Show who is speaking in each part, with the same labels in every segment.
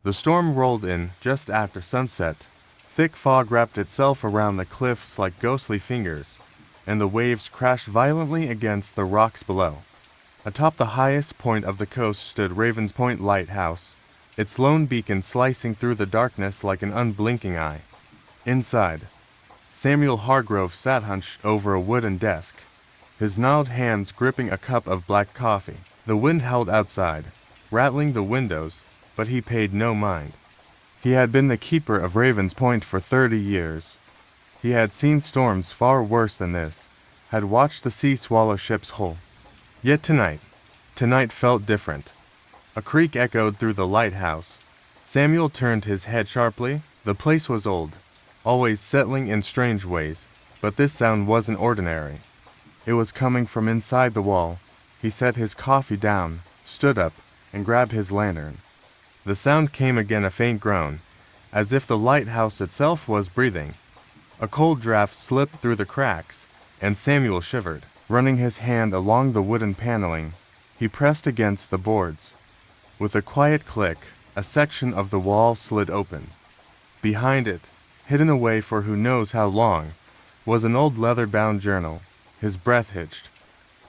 Speaker 1: The storm rolled in just after sunset. Thick fog wrapped itself around the cliffs like ghostly fingers, and the waves crashed violently against the rocks below. Atop the highest point of the coast stood Raven's Point Lighthouse, its lone beacon slicing through the darkness like an unblinking eye. Inside, Samuel Hargrove sat hunched over a wooden desk, his gnarled hands gripping a cup of black coffee. The wind howled outside, rattling the windows, but he paid no mind. He had been the keeper of Raven's Point for 30 years. He had seen storms far worse than this, had watched the sea swallow ships whole. Yet tonight felt different. A creak echoed through the lighthouse. Samuel turned his head sharply. The place was old, always settling in strange ways, but this sound wasn't ordinary. It was coming from inside the wall. He set his coffee down, stood up, and grabbed his lantern. The sound came again, a faint groan, as if the lighthouse itself was breathing. A cold draft slipped through the cracks, and Samuel shivered. Running his hand along the wooden paneling, he pressed against the boards. With a quiet click, a section of the wall slid open. Behind it, hidden away for who knows how long, was an old leather-bound journal. His breath hitched.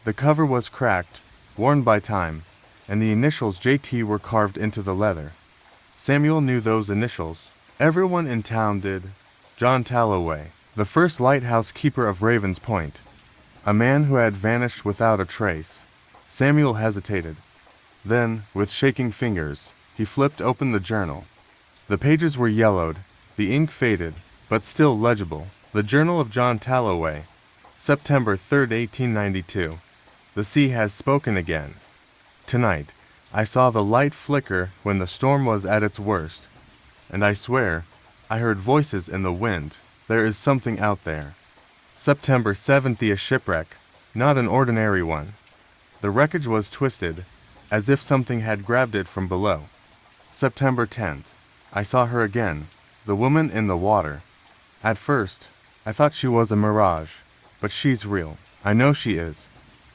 Speaker 1: The cover was cracked, worn by time, and the initials JT were carved into the leather. Samuel knew those initials. Everyone in town did. John Talloway, the first lighthouse keeper of Raven's Point. A man who had vanished without a trace. Samuel hesitated. Then, with shaking fingers, he flipped open the journal. The pages were yellowed, the ink faded, but still legible. The Journal of John Talloway, September 3, 1892. The sea has spoken again. Tonight, I saw the light flicker when the storm was at its worst, and I swear, I heard voices in the wind. There is something out there. September 7th, a shipwreck, not an ordinary one. The wreckage was twisted, as if something had grabbed it from below. September 10th, I saw her again, the woman in the water. At first, I thought she was a mirage, but she's real. I know she is.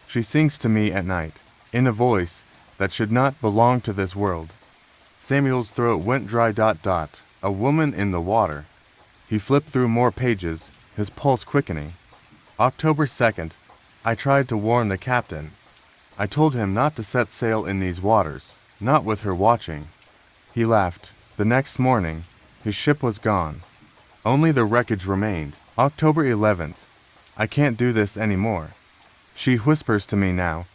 Speaker 1: She sings to me at night, in a voice that should not belong to this world. Samuel's throat went dry. A woman in the water. He flipped through more pages, his pulse quickening. October 2nd, I tried to warn the captain. I told him not to set sail in these waters, not with her watching. He laughed. The next morning, his ship was gone. Only the wreckage remained. October 11th, I can't do this anymore. She whispers to me now,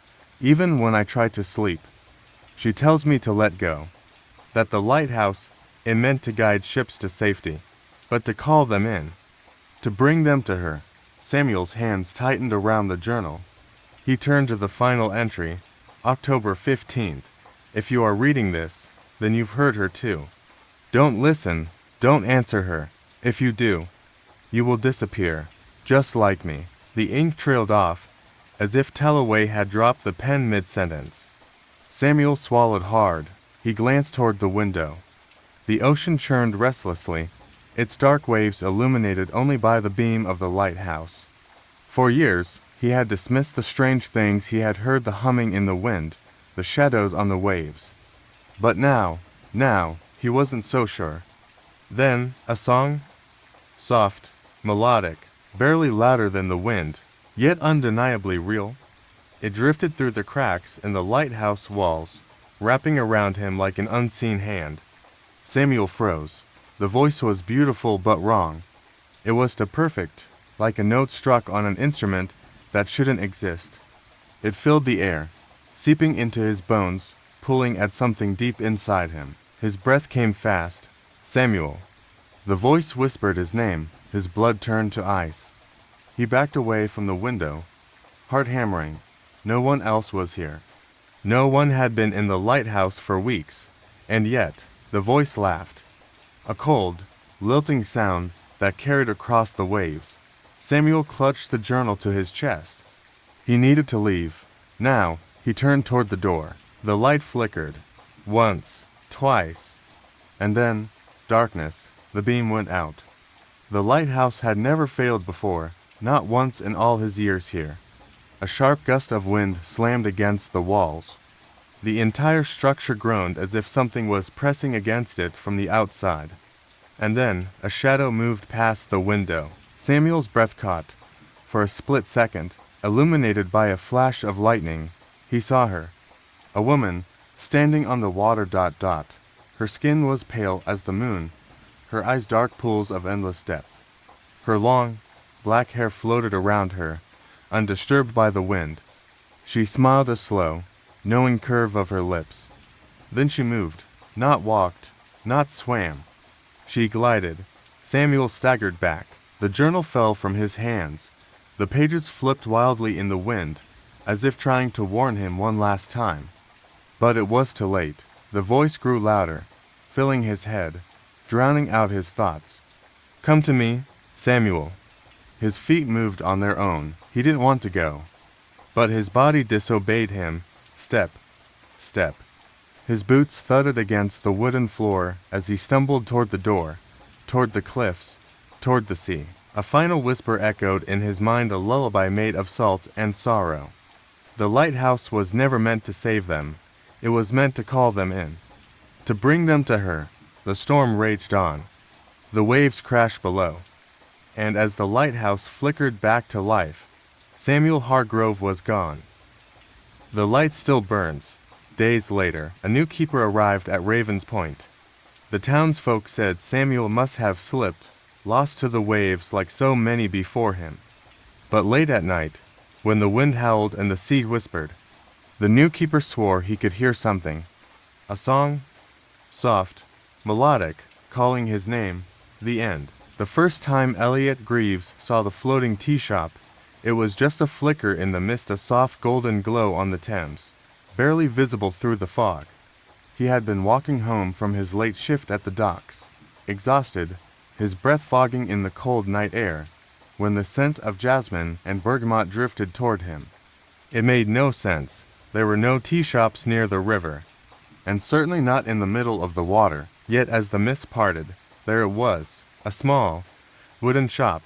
Speaker 1: even when I try to sleep. She tells me to let go. That the lighthouse is meant to guide ships to safety, but to call them in, to bring them to her. Samuel's hands tightened around the journal. He turned to the final entry, October 15th. If you are reading this, then you've heard her too. Don't listen, don't answer her. If you do, you will disappear, just like me. The ink trailed off, as if Talloway had dropped the pen mid-sentence. Samuel swallowed hard. He glanced toward the window. The ocean churned restlessly, its dark waves illuminated only by the beam of the lighthouse. For years, he had dismissed the strange things he had heard, the humming in the wind, the shadows on the waves. But now, he wasn't so sure. Then, a song? Soft, melodic, barely louder than the wind, yet undeniably real. It drifted through the cracks in the lighthouse walls, wrapping around him like an unseen hand. Samuel froze. The voice was beautiful but wrong. It was too perfect, like a note struck on an instrument that shouldn't exist. It filled the air, seeping into his bones, pulling at something deep inside him. His breath came fast. Samuel. The voice whispered his name. His blood turned to ice. He backed away from the window, heart hammering. No one else was here. No one had been in the lighthouse for weeks, and yet the voice laughed. A cold, lilting sound that carried across the waves. Samuel clutched the journal to his chest. He needed to leave. Now, he turned toward the door. The light flickered. Once, twice, and then, darkness. The beam went out. The lighthouse had never failed before, not once in all his years here. A sharp gust of wind slammed against the walls. The entire structure groaned as if something was pressing against it from the outside. And then a shadow moved past the window. Samuel's breath caught. For a split second, illuminated by a flash of lightning, he saw her. A woman, standing on the water. Her skin was pale as the moon, her eyes dark pools of endless depth. Her long, black hair floated around her, undisturbed by the wind. She smiled a slow, knowing curve of her lips. Then she moved, not walked, not swam. She glided. Samuel staggered back. The journal fell from his hands. The pages flipped wildly in the wind, as if trying to warn him one last time. But it was too late. The voice grew louder, filling his head, drowning out his thoughts. "Come to me, Samuel." His feet moved on their own. He didn't want to go. But his body disobeyed him. Step, step. His boots thudded against the wooden floor as he stumbled toward the door, toward the cliffs, toward the sea. A final whisper echoed in his mind, a lullaby made of salt and sorrow. The lighthouse was never meant to save them. It was meant to call them in, to bring them to her. The storm raged on. The waves crashed below. And as the lighthouse flickered back to life, Samuel Hargrove was gone. The light still burns. Days later, a new keeper arrived at Raven's Point. The townsfolk said Samuel must have slipped, lost to the waves like so many before him. But late at night, when the wind howled and the sea whispered, the new keeper swore he could hear something. A song, soft, melodic, calling his name. The end. The first time Elliot Greaves saw the floating tea shop, it was just a flicker in the mist, a soft golden glow on the Thames, barely visible through the fog. He had been walking home from his late shift at the docks, exhausted, his breath fogging in the cold night air, when the scent of jasmine and bergamot drifted toward him. It made no sense. There were no tea shops near the river, and certainly not in the middle of the water. Yet as the mist parted, there it was, a small, wooden shop,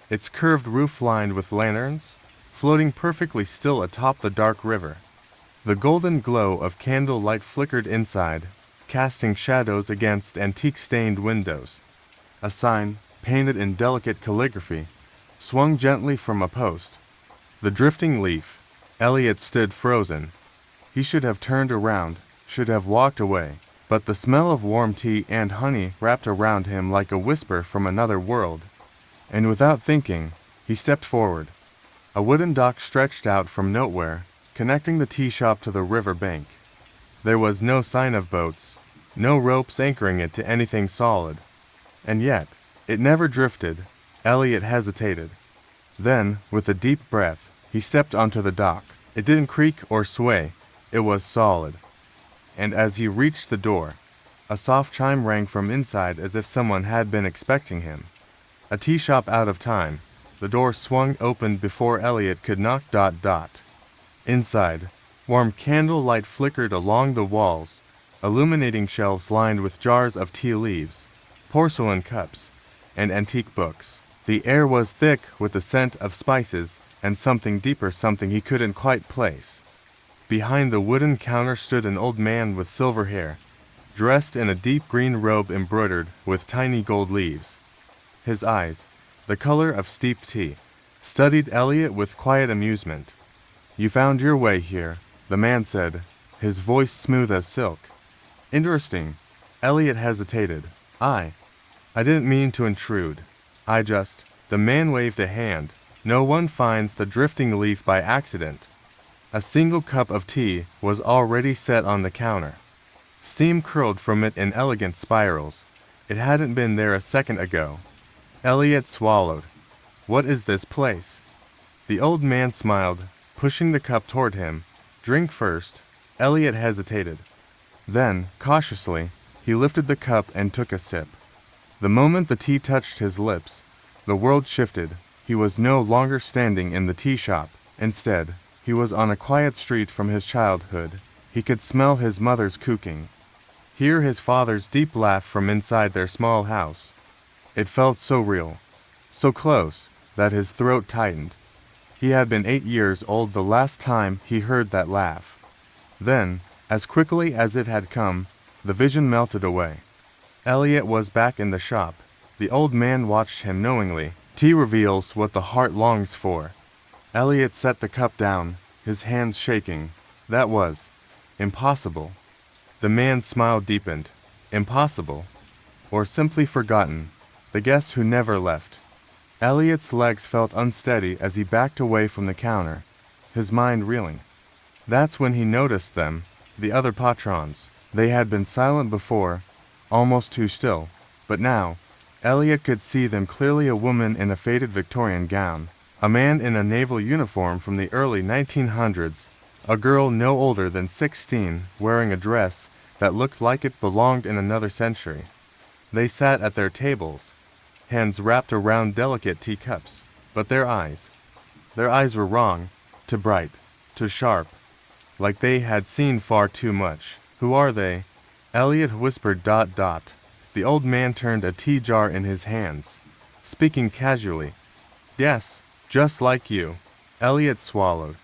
Speaker 1: its curved roof lined with lanterns, floating perfectly still atop the dark river. The golden glow of candle light flickered inside, casting shadows against antique-stained windows. A sign, painted in delicate calligraphy, swung gently from a post. The drifting leaf. Elliot stood frozen. He should have turned around, should have walked away, but the smell of warm tea and honey wrapped around him like a whisper from another world. And without thinking, he stepped forward. A wooden dock stretched out from nowhere, connecting the tea shop to the river bank. There was no sign of boats, no ropes anchoring it to anything solid. And yet, it never drifted. Elliot hesitated. Then, with a deep breath, he stepped onto the dock. It didn't creak or sway. It was solid. And as he reached the door, a soft chime rang from inside as if someone had been expecting him. A tea shop out of time. The door swung open before Elliot could knock. Inside, warm candle light flickered along the walls, illuminating shelves lined with jars of tea leaves, porcelain cups, and antique books. The air was thick with the scent of spices and something deeper, something he couldn't quite place. Behind the wooden counter stood an old man with silver hair, dressed in a deep green robe embroidered with tiny gold leaves. His eyes, the color of steeped tea, studied Elliot with quiet amusement. "You found your way here," the man said, his voice smooth as silk. "Interesting." Elliot hesitated. I didn't mean to intrude. The man waved a hand. "No one finds the drifting leaf by accident." A single cup of tea was already set on the counter. Steam curled from it in elegant spirals. It hadn't been there a second ago. Elliot swallowed. "What is this place?" The old man smiled, pushing the cup toward him. "Drink first." Elliot hesitated. Then, cautiously, he lifted the cup and took a sip. The moment the tea touched his lips, the world shifted. He was no longer standing in the tea shop. Instead, he was on a quiet street from his childhood. He could smell his mother's cooking, hear his father's deep laugh from inside their small house. It felt so real, so close, that his throat tightened. He had been 8 years old the last time he heard that laugh. Then, As quickly as it had come, the vision melted away. Elliot was back in the shop. The old man watched him knowingly. Tea reveals what the heart longs for. Elliot set the cup down, his hands shaking. That was impossible. The man's smile deepened. Impossible. Or simply forgotten. The guest who never left. Elliot's legs felt unsteady as he backed away from the counter, his mind reeling. That's when he noticed them, the other patrons. They had been silent before, almost too still, but now, Elliot could see them clearly: a woman in a faded Victorian gown, a man in a naval uniform from the early 1900s, a girl no older than 16 wearing a dress that looked like it belonged in another century. They sat at their tables, hands wrapped around delicate teacups, but their eyes were wrong, too bright, too sharp, like they had seen far too much. Who are they? Elliot whispered. The old man turned a tea jar in his hands, speaking casually. Yes, just like you. Elliot swallowed.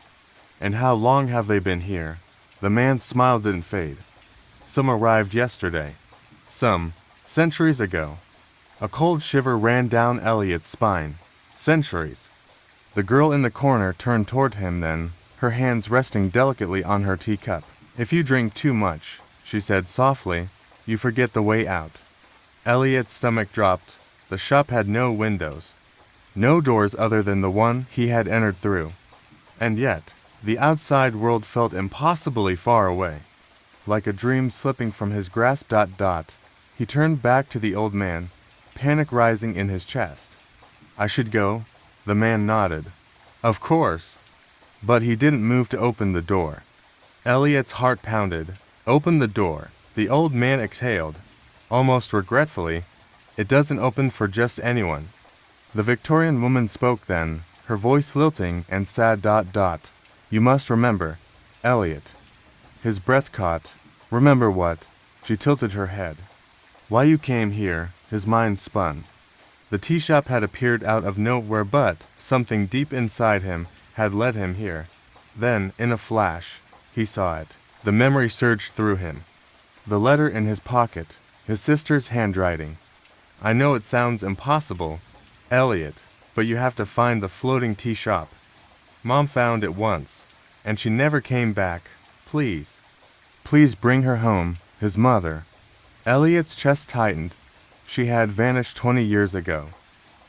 Speaker 1: And how long have they been here? The man's smile didn't fade. Some arrived yesterday. Some, centuries ago. A cold shiver ran down Elliot's spine. Centuries. The girl in the corner turned toward him then, her hands resting delicately on her teacup. If you drink too much, she said softly, you forget the way out. Elliot's stomach dropped. The shop had no windows, no doors other than the one he had entered through. And yet, the outside world felt impossibly far away, like a dream slipping from his grasp. He turned back to the old man, panic rising in his chest. I should go? The man nodded. Of course. But he didn't move to open the door. Elliot's heart pounded. Open the door. The old man exhaled, almost regretfully. It doesn't open for just anyone. The Victorian woman spoke then, her voice lilting and sad. You must remember, Elliot. His breath caught. Remember what? She tilted her head. Why you came here. His mind spun. The tea shop had appeared out of nowhere, but something deep inside him had led him here. Then, in a flash, he saw it. The memory surged through him. The letter in his pocket, his sister's handwriting. I know it sounds impossible, Elliot, but you have to find the floating tea shop. Mom found it once, and she never came back. Please. Please bring her home, his mother. Elliot's chest tightened. She had vanished 20 years ago.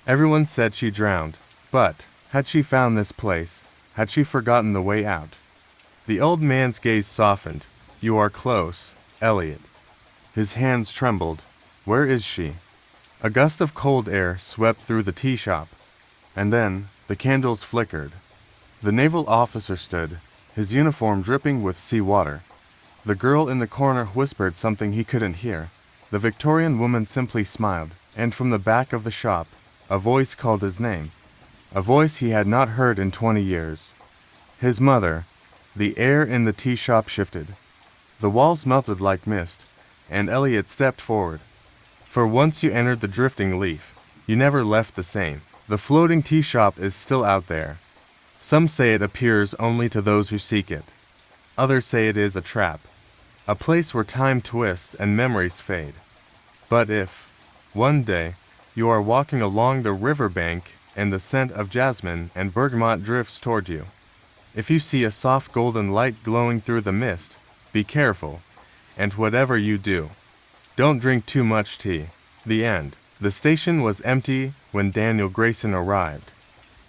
Speaker 1: Everyone said she drowned, but had she found this place? Had she forgotten the way out? The old man's gaze softened. You are close, Elliot. His hands trembled. Where is she? A gust of cold air swept through the tea shop, and then the candles flickered. The naval officer stood, his uniform dripping with seawater. The girl in the corner whispered something he couldn't hear. The Victorian woman simply smiled, and from the back of the shop, a voice called his name, a voice he had not heard in 20 years. His mother. The air in the tea shop shifted. The walls melted like mist, and Elliot stepped forward. For once you entered the drifting leaf, you never left the same. The floating tea shop is still out there. Some say it appears only to those who seek it. Others say it is a trap, a place where time twists and memories fade. But if, one day, you are walking along the riverbank and the scent of jasmine and bergamot drifts toward you, if you see a soft golden light glowing through the mist, be careful, and whatever you do, don't drink too much tea. The end. The station was empty when Daniel Grayson arrived.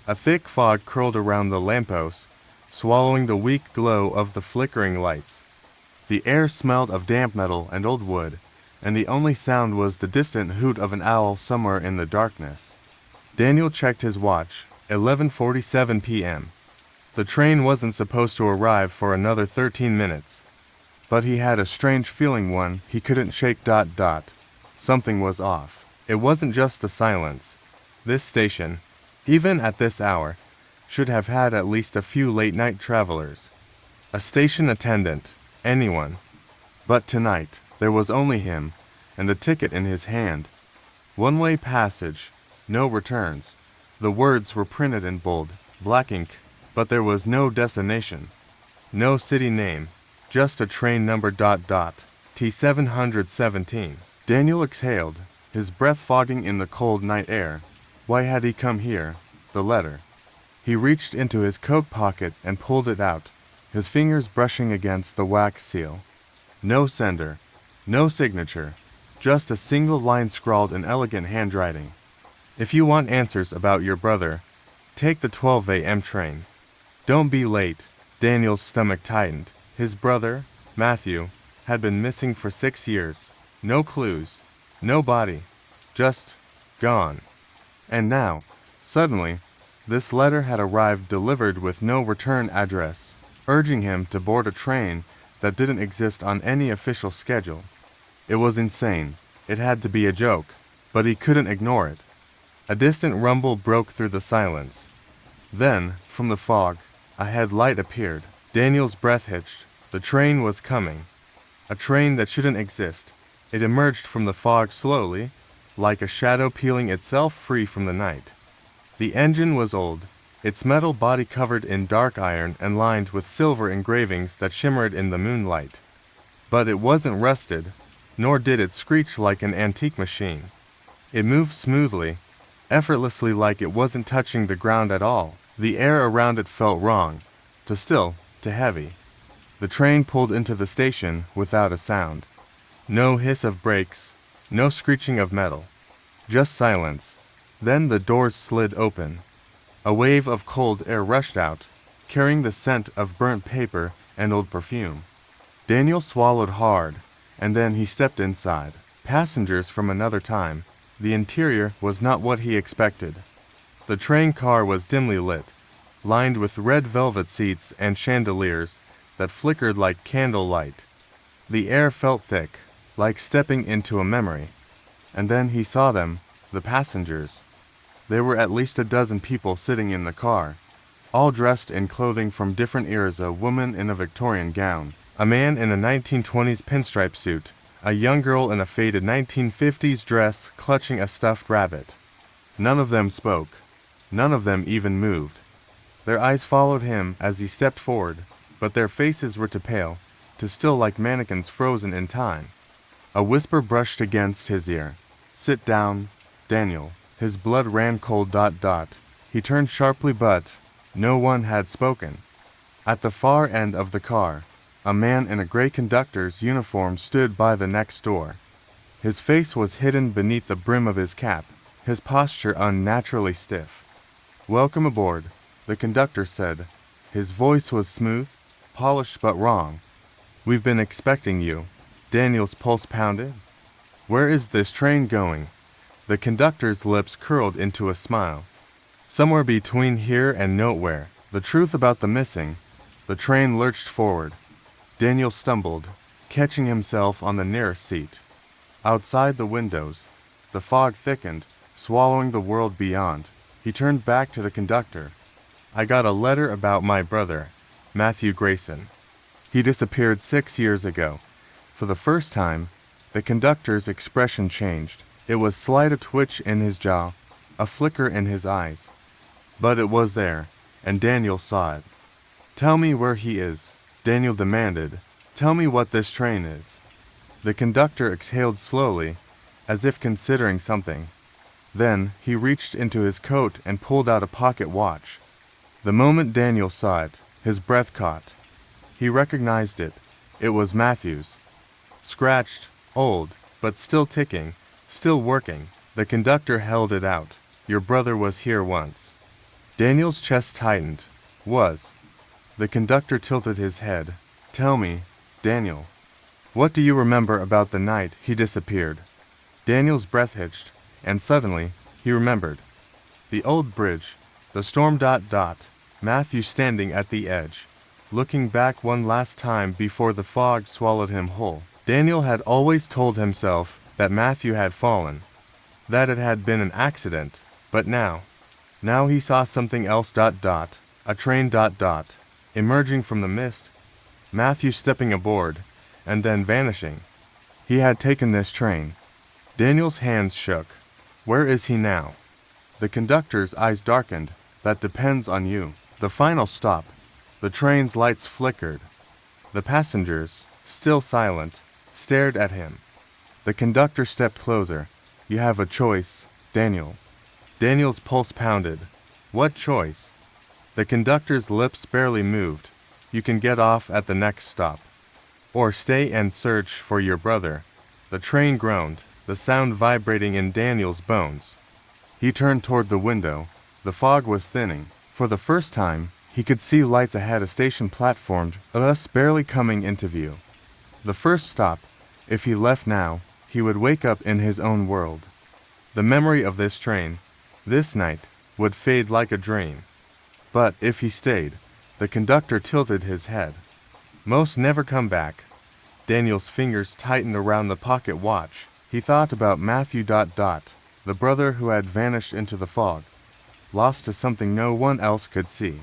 Speaker 1: A thick fog curled around the lampposts, swallowing the weak glow of the flickering lights. The air smelled of damp metal and old wood, and the only sound was the distant hoot of an owl somewhere in the darkness. Daniel checked his watch. 11:47 p.m. The train wasn't supposed to arrive for another 13 minutes. But he had a strange feeling, one he couldn't shake. Something was off. It wasn't just the silence. This station, even at this hour, should have had at least a few late-night travelers. A station attendant, anyone. But tonight, there was only him, and the ticket in his hand. One-way passage, no returns. The words were printed in bold, black ink, but there was no destination, no city name, Just a train number T717. Daniel exhaled, his breath fogging in the cold night air. Why had he come here? The letter. He reached into his coat pocket and pulled it out, his fingers brushing against the wax seal. No sender, no signature, just a single line scrawled in elegant handwriting. If you want answers about your brother, take the 12 a.m. train. Don't be late. Daniel's stomach tightened. His brother, Matthew, had been missing for 6 years. No clues, no body, just gone. And now, suddenly, this letter had arrived delivered with no return address, urging him to board a train that didn't exist on any official schedule. It was insane. It had to be a joke, but he couldn't ignore it. A distant rumble broke through the silence. Then, from the fog, a headlight appeared. Daniel's breath hitched. The train was coming. A train that shouldn't exist. It emerged from the fog slowly, like a shadow peeling itself free from the night. The engine was old, its metal body covered in dark iron and lined with silver engravings that shimmered in the moonlight. But it wasn't rusted, nor did it screech like an antique machine. It moved smoothly, effortlessly, like it wasn't touching the ground at all. The air around it felt wrong, too still, too heavy. The train pulled into the station without a sound. No hiss of brakes, no screeching of metal. Just silence. Then the doors slid open. A wave of cold air rushed out, carrying the scent of burnt paper and old perfume. Daniel swallowed hard, and then he stepped inside. Passengers from another time. The interior was not what he expected. The train car was dimly lit, lined with red velvet seats and chandeliers that flickered like candlelight. The air felt thick, like stepping into a memory. And then he saw them, the passengers. There were at least a dozen people sitting in the car, all dressed in clothing from different eras, a woman in a Victorian gown, a man in a 1920s pinstripe suit, a young girl in a faded 1950s dress clutching a stuffed rabbit. None of them spoke. None of them even moved. Their eyes followed him as he stepped forward, but their faces were too pale, too still, like mannequins frozen in time. A whisper brushed against his ear. "Sit down, Daniel." His blood ran cold. He turned sharply, but no one had spoken. At the far end of the car, a man in a gray conductor's uniform stood by the next door. His face was hidden beneath the brim of his cap, his posture unnaturally stiff. "Welcome aboard," the conductor said. His voice was smooth, polished but wrong. "We've been expecting you." Daniel's pulse pounded. "Where is this train going?" The conductor's lips curled into a smile. "Somewhere between here and nowhere." The truth about the missing. The train lurched forward. Daniel stumbled, catching himself on the nearest seat. Outside the windows, the fog thickened, swallowing the world beyond. He turned back to the conductor. "I got a letter about my brother, Matthew Grayson. He disappeared 6 years ago." For the first time, the conductor's expression changed. It was slight, a twitch in his jaw, a flicker in his eyes. But it was there, and Daniel saw it. "Tell me where he is," Daniel demanded. "Tell me what this train is." The conductor exhaled slowly, as if considering something. Then he reached into his coat and pulled out a pocket watch. The moment Daniel saw it, his breath caught. He recognized it. It was Matthew's. Scratched, old, but still ticking, still working. The conductor held it out. "Your brother was here once." Daniel's chest tightened. "Was." The conductor tilted his head. "Tell me, Daniel, what do you remember about the night he disappeared?" Daniel's breath hitched, and suddenly he remembered. The old bridge, the storm. Matthew standing at the edge, looking back one last time before the fog swallowed him whole. Daniel had always told himself that Matthew had fallen, that it had been an accident, but now he saw something else. A train. Emerging from the mist, Matthew stepping aboard, and then vanishing. He had taken this train. Daniel's hands shook. "Where is he now?" The conductor's eyes darkened. "That depends on you." The final stop. The train's lights flickered. The passengers, still silent, stared at him. The conductor stepped closer. "You have a choice, Daniel." Daniel's pulse pounded. What choice? The conductor's lips barely moved. "You can get off at the next stop. Or stay and search for your brother." The train groaned, the sound vibrating in Daniel's bones. He turned toward the window. The fog was thinning. For the first time, he could see lights ahead, a station platform, thus barely coming into view. The first stop. If he left now, he would wake up in his own world. The memory of this train, this night, would fade like a dream. But if he stayed, the conductor tilted his head. Most never come back. Daniel's fingers tightened around the pocket watch. He thought about Matthew ... the brother who had vanished into the fog, lost to something no one else could see.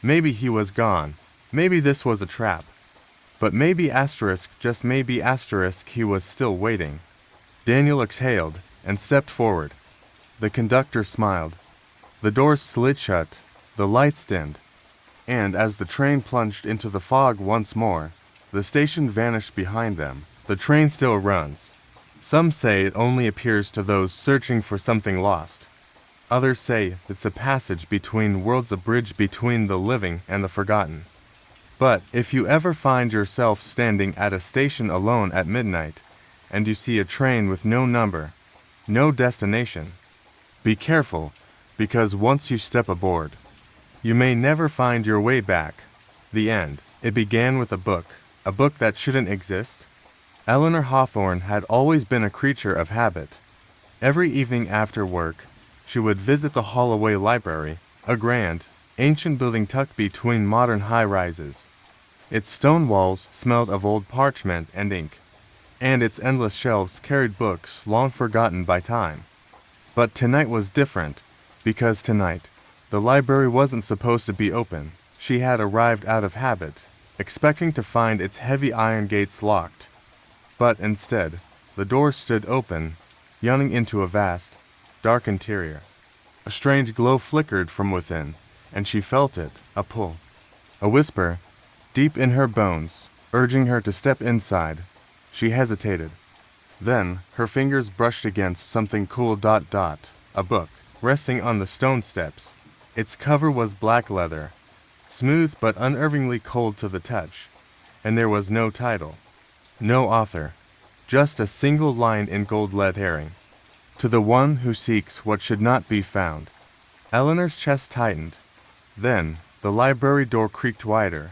Speaker 1: Maybe he was gone. Maybe this was a trap. But maybe just maybe he was still waiting. Daniel exhaled and stepped forward. The conductor smiled. The doors slid shut, the lights dimmed, and as the train plunged into the fog once more, the station vanished behind them. The train still runs. Some say it only appears to those searching for something lost. Others say it's a passage between worlds, a bridge between the living and the forgotten. But if you ever find yourself standing at a station alone at midnight, and you see a train with no number, no destination, be careful, because once you step aboard, you may never find your way back. The end. It began with a book that shouldn't exist. Eleanor Hawthorne had always been a creature of habit. Every evening after work, she would visit the Holloway Library, a grand, ancient building tucked between modern high-rises. Its stone walls smelled of old parchment and ink, and its endless shelves carried books long forgotten by time. But tonight was different, because tonight, the library wasn't supposed to be open. She had arrived out of habit, expecting to find its heavy iron gates locked. But instead, the doors stood open, yawning into a vast, dark interior. A strange glow flickered from within, and she felt it, a pull, a whisper, deep in her bones, urging her to step inside. She hesitated. Then, her fingers brushed against something cool ... a book, resting on the stone steps. Its cover was black leather, smooth but unnervingly cold to the touch, and there was no title, no author, just a single line in gold lead herring. "To the one who seeks what should not be found." Eleanor's chest tightened. Then, the library door creaked wider,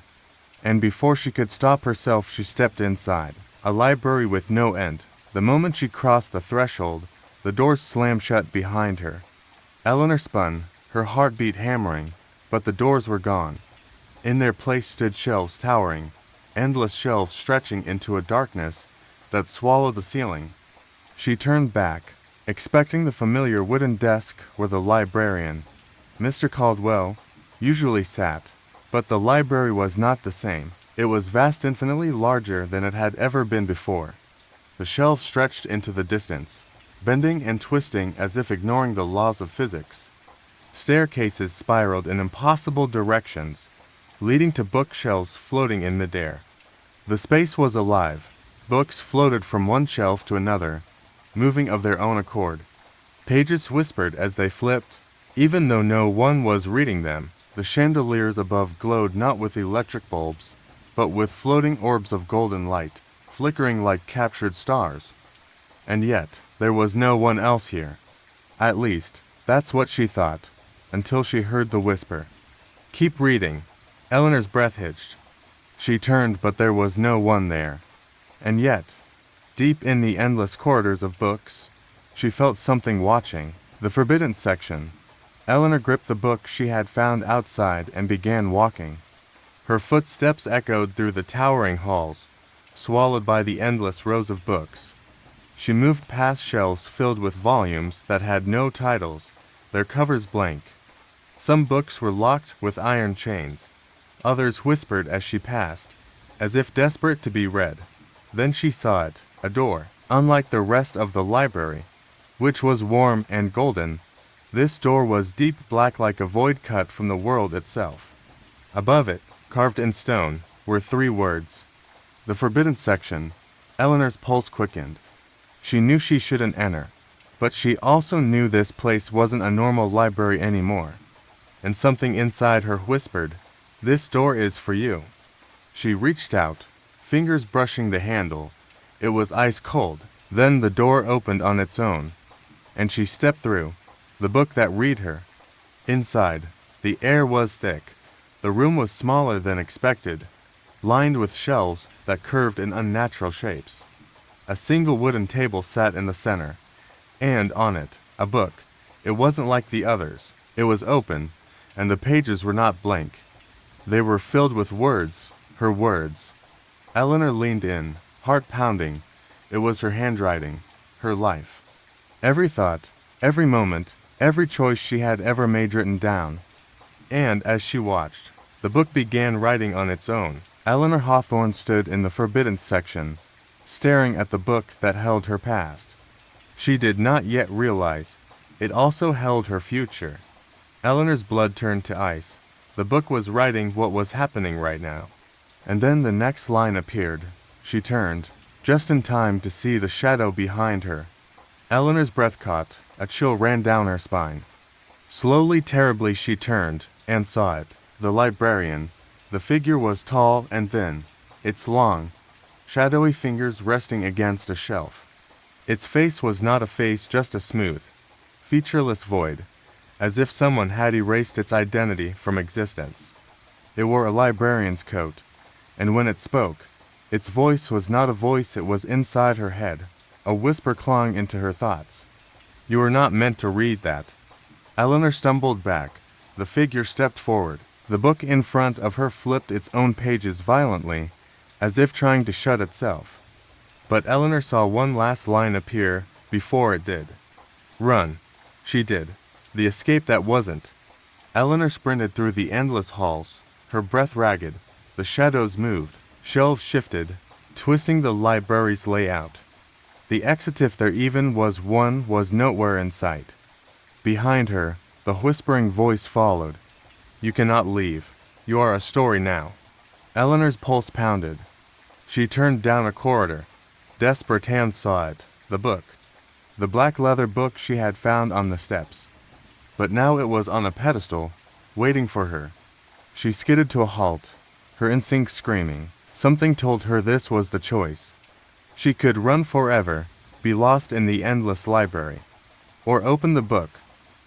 Speaker 1: and before she could stop herself, she stepped inside. A library with no end. The moment she crossed the threshold, the doors slammed shut behind her. Eleanor spun, her heartbeat hammering, but the doors were gone. In their place stood shelves towering, endless shelves stretching into a darkness that swallowed the ceiling. She turned back, expecting the familiar wooden desk where the librarian, Mr. Caldwell, usually sat. But the library was not the same. It was vast, infinitely larger than it had ever been before. The shelves stretched into the distance, bending and twisting as if ignoring the laws of physics. Staircases spiraled in impossible directions, leading to bookshelves floating in midair. The space was alive. Books floated from one shelf to another, moving of their own accord. Pages whispered as they flipped, even though no one was reading them. The chandeliers above glowed not with electric bulbs, but with floating orbs of golden light, flickering like captured stars. And yet, there was no one else here. At least, that's what she thought, until she heard the whisper. "Keep reading." Eleanor's breath hitched. She turned, but there was no one there. And yet, deep in the endless corridors of books, she felt something watching. The forbidden section. Eleanor gripped the book she had found outside and began walking. Her footsteps echoed through the towering halls, swallowed by the endless rows of books. She moved past shelves filled with volumes that had no titles, their covers blank. Some books were locked with iron chains. Others whispered as she passed, as if desperate to be read. Then she saw it, a door, unlike the rest of the library, which was warm and golden. This door was deep black like a void cut from the world itself. Above it, carved in stone, were 3 words. The forbidden section. Eleanor's pulse quickened. She knew she shouldn't enter, but she also knew this place wasn't a normal library anymore. And something inside her whispered, "This door is for you." She reached out, fingers brushing the handle. It was ice cold. Then the door opened on its own, and she stepped through, the book that read her. Inside, the air was thick. The room was smaller than expected, lined with shelves that curved in unnatural shapes. A single wooden table sat in the center, and on it, a book. It wasn't like the others. It was open, and the pages were not blank. They were filled with words, her words. Eleanor leaned in, heart pounding. It was her handwriting, her life. Every thought, every moment, every choice she had ever made written down. And as she watched, the book began writing on its own. Eleanor Hawthorne stood in the forbidden section, staring at the book that held her past. She did not yet realize it also held her future. Eleanor's blood turned to ice. The book was writing what was happening right now. And then the next line appeared. She turned, just in time to see the shadow behind her. Eleanor's breath caught. A chill ran down her spine. Slowly, terribly, she turned and saw it. The librarian. The figure was tall and thin, its long, shadowy fingers resting against a shelf. Its face was not a face, just a smooth, featureless void, as if someone had erased its identity from existence. It wore a librarian's coat, and when it spoke, its voice was not a voice, it was inside her head, a whisper clawing into her thoughts. "You were not meant to read that." Eleanor stumbled back. The figure stepped forward. The book in front of her flipped its own pages violently, as if trying to shut itself. But Eleanor saw one last line appear before it did. Run. She did. The escape that wasn't. Eleanor sprinted through the endless halls, her breath ragged. The shadows moved. Shelves shifted, twisting the library's layout. The exit, if there even was one, was nowhere in sight. Behind her, the whispering voice followed. "You cannot leave. You are a story now." Eleanor's pulse pounded. She turned down a corridor. Desperate hands saw it. The book. The black leather book she had found on the steps. But now it was on a pedestal, waiting for her. She skidded to a halt, her instincts screaming. Something told her this was the choice. She could run forever, be lost in the endless library, or open the book.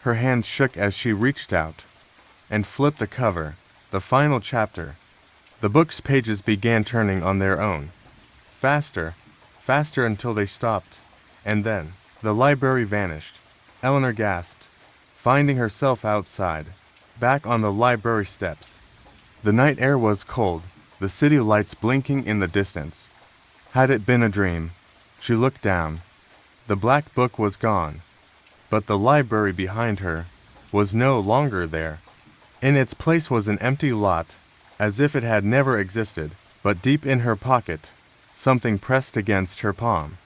Speaker 1: Her hands shook as she reached out and flipped the cover, the final chapter. The book's pages began turning on their own. Faster, faster until they stopped, and then the library vanished. Eleanor gasped, finding herself outside, back on the library steps. The night air was cold, the city lights blinking in the distance. Had it been a dream? She looked down. The black book was gone, but the library behind her was no longer there. In its place was an empty lot, as if it had never existed, but deep in her pocket, something pressed against her palm.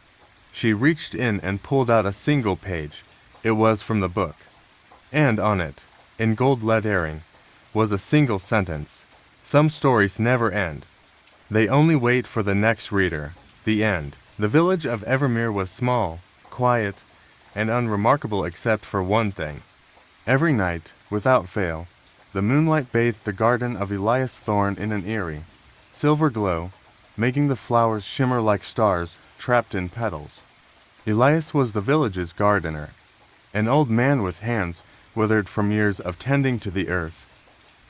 Speaker 1: She reached in and pulled out a single page. It was from the book. And on it, in gold lettering, was a single sentence. Some stories never end. They only wait for the next reader. The end. The village of Evermere was small, quiet, and unremarkable except for one thing. Every night, without fail, the moonlight bathed the garden of Elias Thorne in an eerie, silver glow, making the flowers shimmer like stars trapped in petals. Elias was the village's gardener, an old man with hands withered from years of tending to the earth.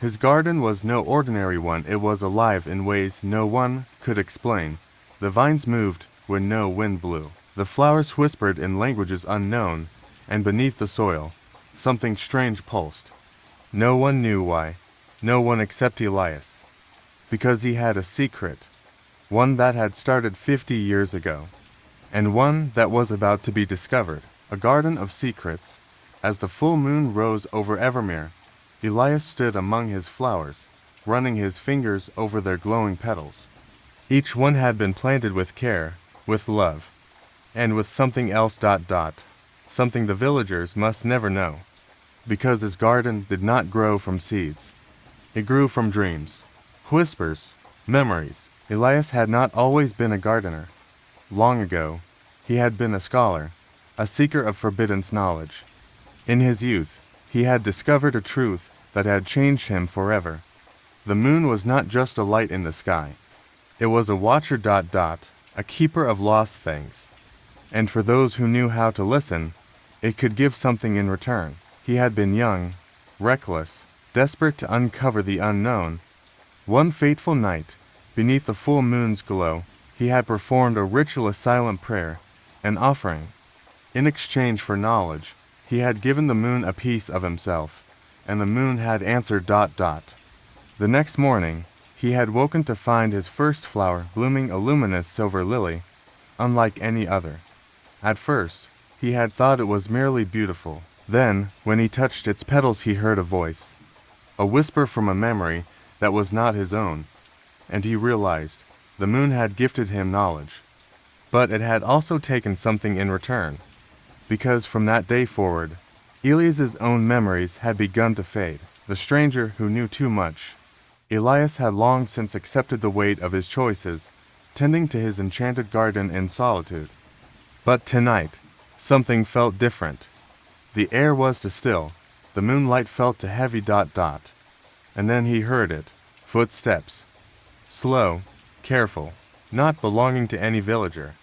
Speaker 1: His garden was no ordinary one, it was alive in ways no one could explain. The vines moved when no wind blew. The flowers whispered in languages unknown, and beneath the soil, something strange pulsed. No one knew why, no one except Elias. Because he had a secret, one that had started 50 years ago, and one that was about to be discovered. A garden of secrets. As the full moon rose over Evermere, Elias stood among his flowers, running his fingers over their glowing petals. Each one had been planted with care, with love, and with something else. Something the villagers must never know. Because his garden did not grow from seeds. It grew from dreams, whispers, Memories. Elias had not always been a gardener. Long ago, he had been a scholar, a seeker of forbidden knowledge. In his youth, he had discovered a truth that had changed him forever. The moon was not just a light in the sky. It was a watcher ... a keeper of lost things. And for those who knew how to listen, it could give something in return. He had been young, reckless, desperate to uncover the unknown. One fateful night, beneath the full moon's glow, he had performed a ritual silent prayer, an offering. In exchange for knowledge, he had given the moon a piece of himself, and the moon had answered ... The next morning, he had woken to find his first flower blooming a luminous silver lily, unlike any other. At first, he had thought it was merely beautiful. Then, when he touched its petals, he heard a voice, a whisper from a memory that was not his own, and he realized the moon had gifted him knowledge. But it had also taken something in return, because from that day forward, Elias's own memories had begun to fade. The stranger who knew too much. Elias had long since accepted the weight of his choices, tending to his enchanted garden in solitude. But tonight, something felt different. The air was too still, the moonlight felt too heavy ... And then he heard it, footsteps. Slow, careful, not belonging to any villager.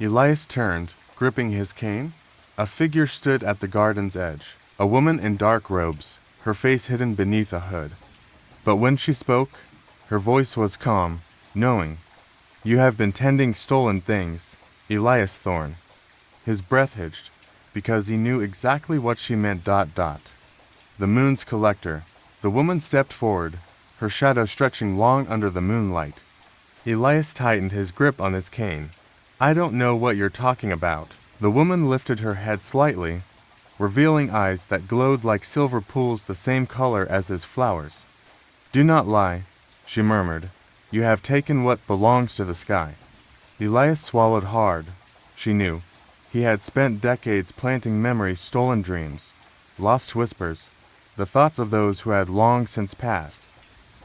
Speaker 1: Elias turned, gripping his cane. A figure stood at the garden's edge, a woman in dark robes, her face hidden beneath a hood. But when she spoke, her voice was calm, knowing. You have been tending stolen things, Elias Thorne. His breath hitched, because he knew exactly what she meant ... The moon's collector. The woman stepped forward, her shadow stretching long under the moonlight. Elias tightened his grip on his cane. I don't know what you're talking about. The woman lifted her head slightly, revealing eyes that glowed like silver pools the same color as his flowers. Do not lie, she murmured. You have taken what belongs to the sky. Elias swallowed hard. She knew. He had spent decades planting memories, stolen dreams, lost whispers, the thoughts of those who had long since passed.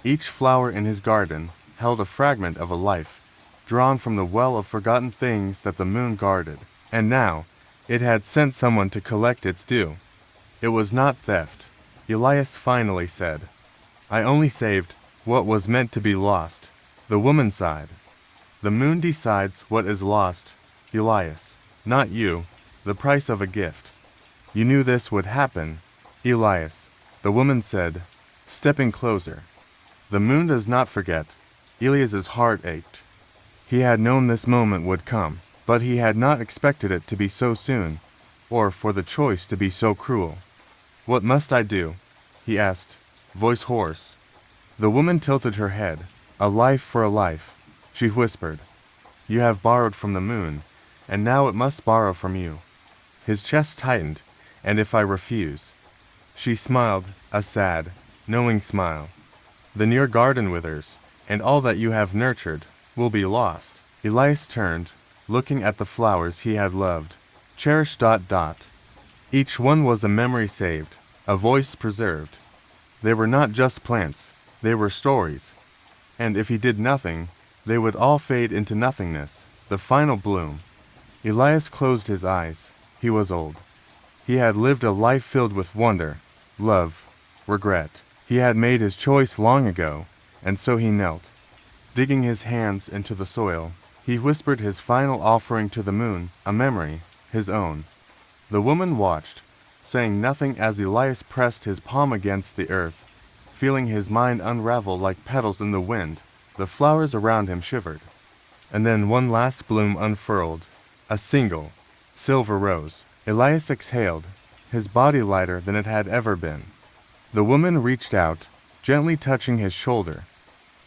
Speaker 1: Each flower in his garden held a fragment of a life, drawn from the well of forgotten things that the moon guarded. And now, it had sent someone to collect its due. It was not theft, Elias finally said. I only saved what was meant to be lost. The woman sighed. The moon decides what is lost, Elias, not you, the price of a gift. You knew this would happen, Elias, the woman said, stepping closer. The moon does not forget. Elias's heart ached. He had known this moment would come, but he had not expected it to be so soon, or for the choice to be so cruel. What must I do? He asked, voice hoarse. The woman tilted her head. A life for a life, she whispered. You have borrowed from the moon, and now it must borrow from you. His chest tightened. And if I refuse? She smiled, a sad, knowing smile. Then your garden withers, and all that you have nurtured will be lost. Elias turned, looking at the flowers he had loved, cherished ... Each one was a memory saved, a voice preserved. They were not just plants, they were stories. And if he did nothing, they would all fade into nothingness, the final bloom. Elias closed his eyes. He was old. He had lived a life filled with wonder, love, regret. He had made his choice long ago, and so he knelt. Digging his hands into the soil, he whispered his final offering to the moon, a memory, his own. The woman watched, saying nothing as Elias pressed his palm against the earth, feeling his mind unravel like petals in the wind. The flowers around him shivered. And then one last bloom unfurled, a single, silver rose. Elias exhaled, his body lighter than it had ever been. The woman reached out, gently touching his shoulder.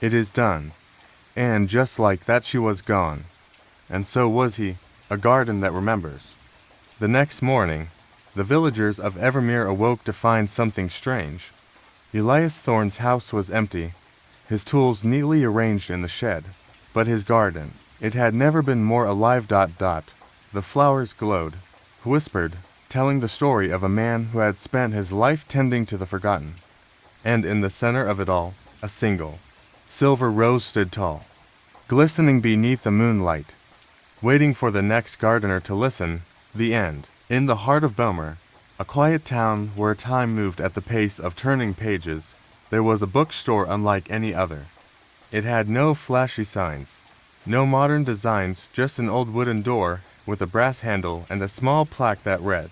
Speaker 1: It is done. And just like that she was gone. And so was he, a garden that remembers. The next morning, the villagers of Evermere awoke to find something strange. Elias Thorne's house was empty, his tools neatly arranged in the shed. But his garden, it had never been more alive ... The flowers glowed, whispered, telling the story of a man who had spent his life tending to the forgotten. And in the center of it all, a single, Silver Rose stood tall, glistening beneath the moonlight, waiting for the next gardener to listen. The end. In the heart of Belmer, a quiet town where time moved at the pace of turning pages, there was a bookstore unlike any other. It had no flashy signs, no modern designs, just an old wooden door with a brass handle and a small plaque that read,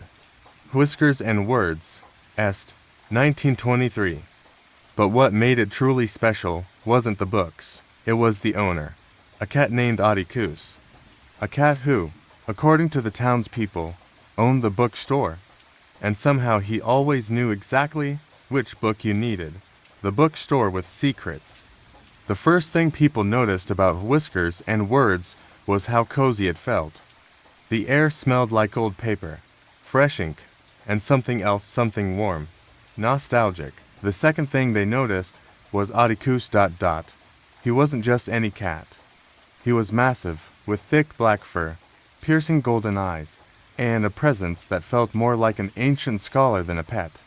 Speaker 1: Whiskers and Words, Est, 1923. But what made it truly special wasn't the books, it was the owner, a cat named Atticus. A cat who, according to the townspeople, owned the bookstore. And somehow he always knew exactly which book you needed. The bookstore with secrets. The first thing people noticed about Whiskers and Words was how cozy it felt. The air smelled like old paper, fresh ink, and something else, something warm, nostalgic. The second thing they noticed was Atticus. He wasn't just any cat. He was massive, with thick black fur, piercing golden eyes, and a presence that felt more like an ancient scholar than a pet.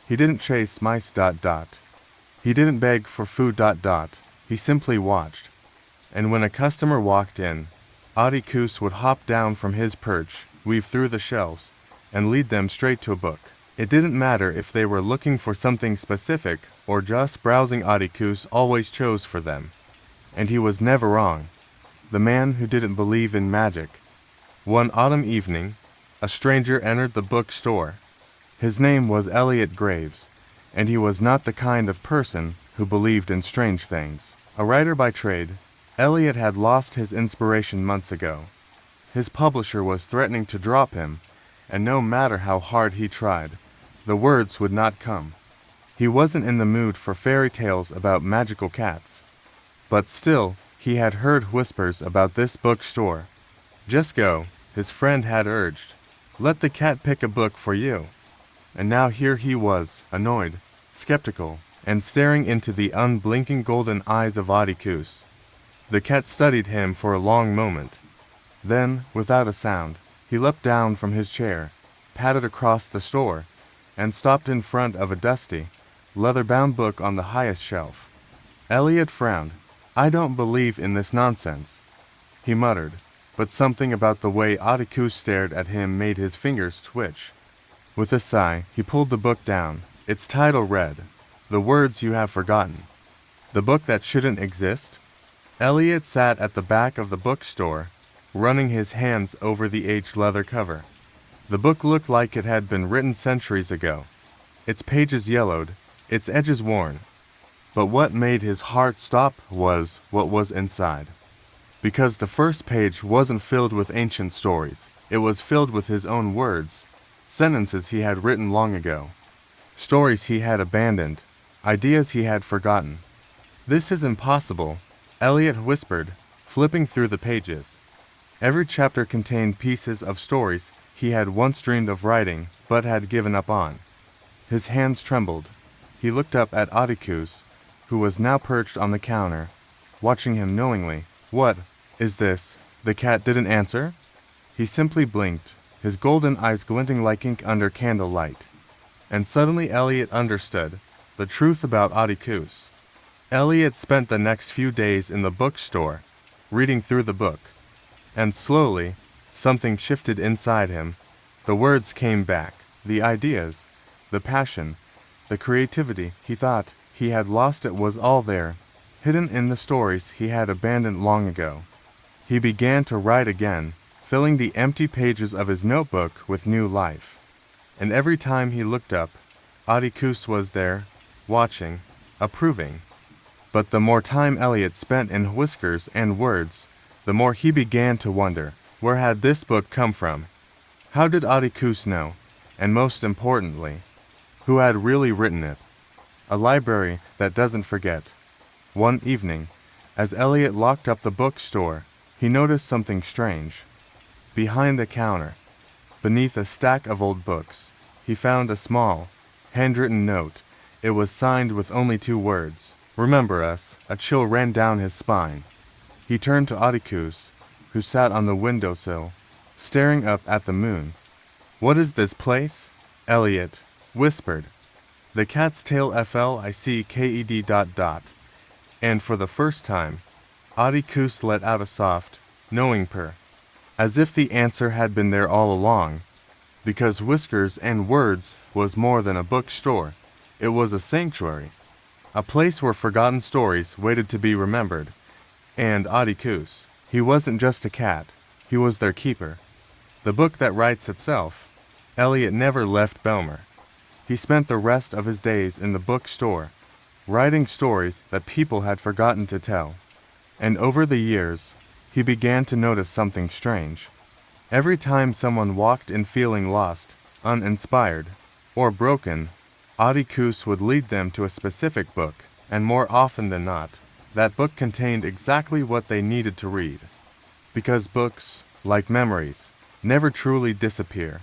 Speaker 1: He didn't chase mice. He didn't beg for food. He simply watched. And when a customer walked in, Atticus would hop down from his perch, weave through the shelves, and lead them straight to a book. It didn't matter if they were looking for something specific or just browsing. Atticus always chose for them. And he was never wrong. The man who didn't believe in magic. One autumn evening, a stranger entered the bookstore. His name was Elliot Graves, and he was not the kind of person who believed in strange things. A writer by trade, Elliot had lost his inspiration months ago. His publisher was threatening to drop him, and no matter how hard he tried, the words would not come. He wasn't in the mood for fairy tales about magical cats. But still, he had heard whispers about this bookstore. Just go, his friend had urged. Let the cat pick a book for you. And now here he was, annoyed, skeptical, and staring into the unblinking golden eyes of Atticus. The cat studied him for a long moment. Then, without a sound, he leapt down from his chair, padded across the store, and stopped in front of a dusty, leather-bound book on the highest shelf. Elliot frowned. I don't believe in this nonsense, he muttered, but something about the way Atticus stared at him made his fingers twitch. With a sigh, he pulled the book down. Its title read, The Words You Have Forgotten. The book that shouldn't exist? Elliot sat at the back of the bookstore, running his hands over the aged leather cover. The book looked like it had been written centuries ago, its pages yellowed, its edges worn. But what made his heart stop was what was inside. Because the first page wasn't filled with ancient stories, it was filled with his own words, sentences he had written long ago, stories he had abandoned, ideas he had forgotten. This is impossible, Elliot whispered, flipping through the pages. Every chapter contained pieces of stories he had once dreamed of writing but had given up on. His hands trembled. He looked up at Atticus, who was now perched on the counter, watching him knowingly. What is this? The cat didn't answer. He simply blinked, his golden eyes glinting like ink under candlelight. And suddenly Elliot understood the truth about Atticus. Elliot spent the next few days in the bookstore, reading through the book. And slowly, something shifted inside him. The words came back, the ideas, the passion, the creativity. He thought he had lost it was all there, hidden in the stories he had abandoned long ago. He began to write again, filling the empty pages of his notebook with new life. And every time he looked up, Atticus was there, watching, approving. But the more time Elliot spent in Whiskers and Words, the more he began to wonder, where had this book come from? How did Atticus know? And most importantly, who had really written it? A library that doesn't forget. One evening, as Elliot locked up the bookstore, he noticed something strange. Behind the counter, beneath a stack of old books, he found a small, handwritten note. It was signed with only 2 words, Remember Us. A chill ran down his spine. He turned to Atticus, who sat on the windowsill, staring up at the moon. What is this place? Elliot whispered. The cat's tail flicked. And for the first time, Atticus let out a soft, knowing purr, as if the answer had been there all along, because Whiskers and Words was more than a bookstore. It was a sanctuary, a place where forgotten stories waited to be remembered. And Atticus, he wasn't just a cat, he was their keeper. The book that writes itself. Eliot never left Belmer. He spent the rest of his days in the bookstore, writing stories that people had forgotten to tell. And over the years, he began to notice something strange. Every time someone walked in feeling lost, uninspired, or broken, Atticus would lead them to a specific book, and more often than not, that book contained exactly what they needed to read. Because books, like memories, never truly disappear.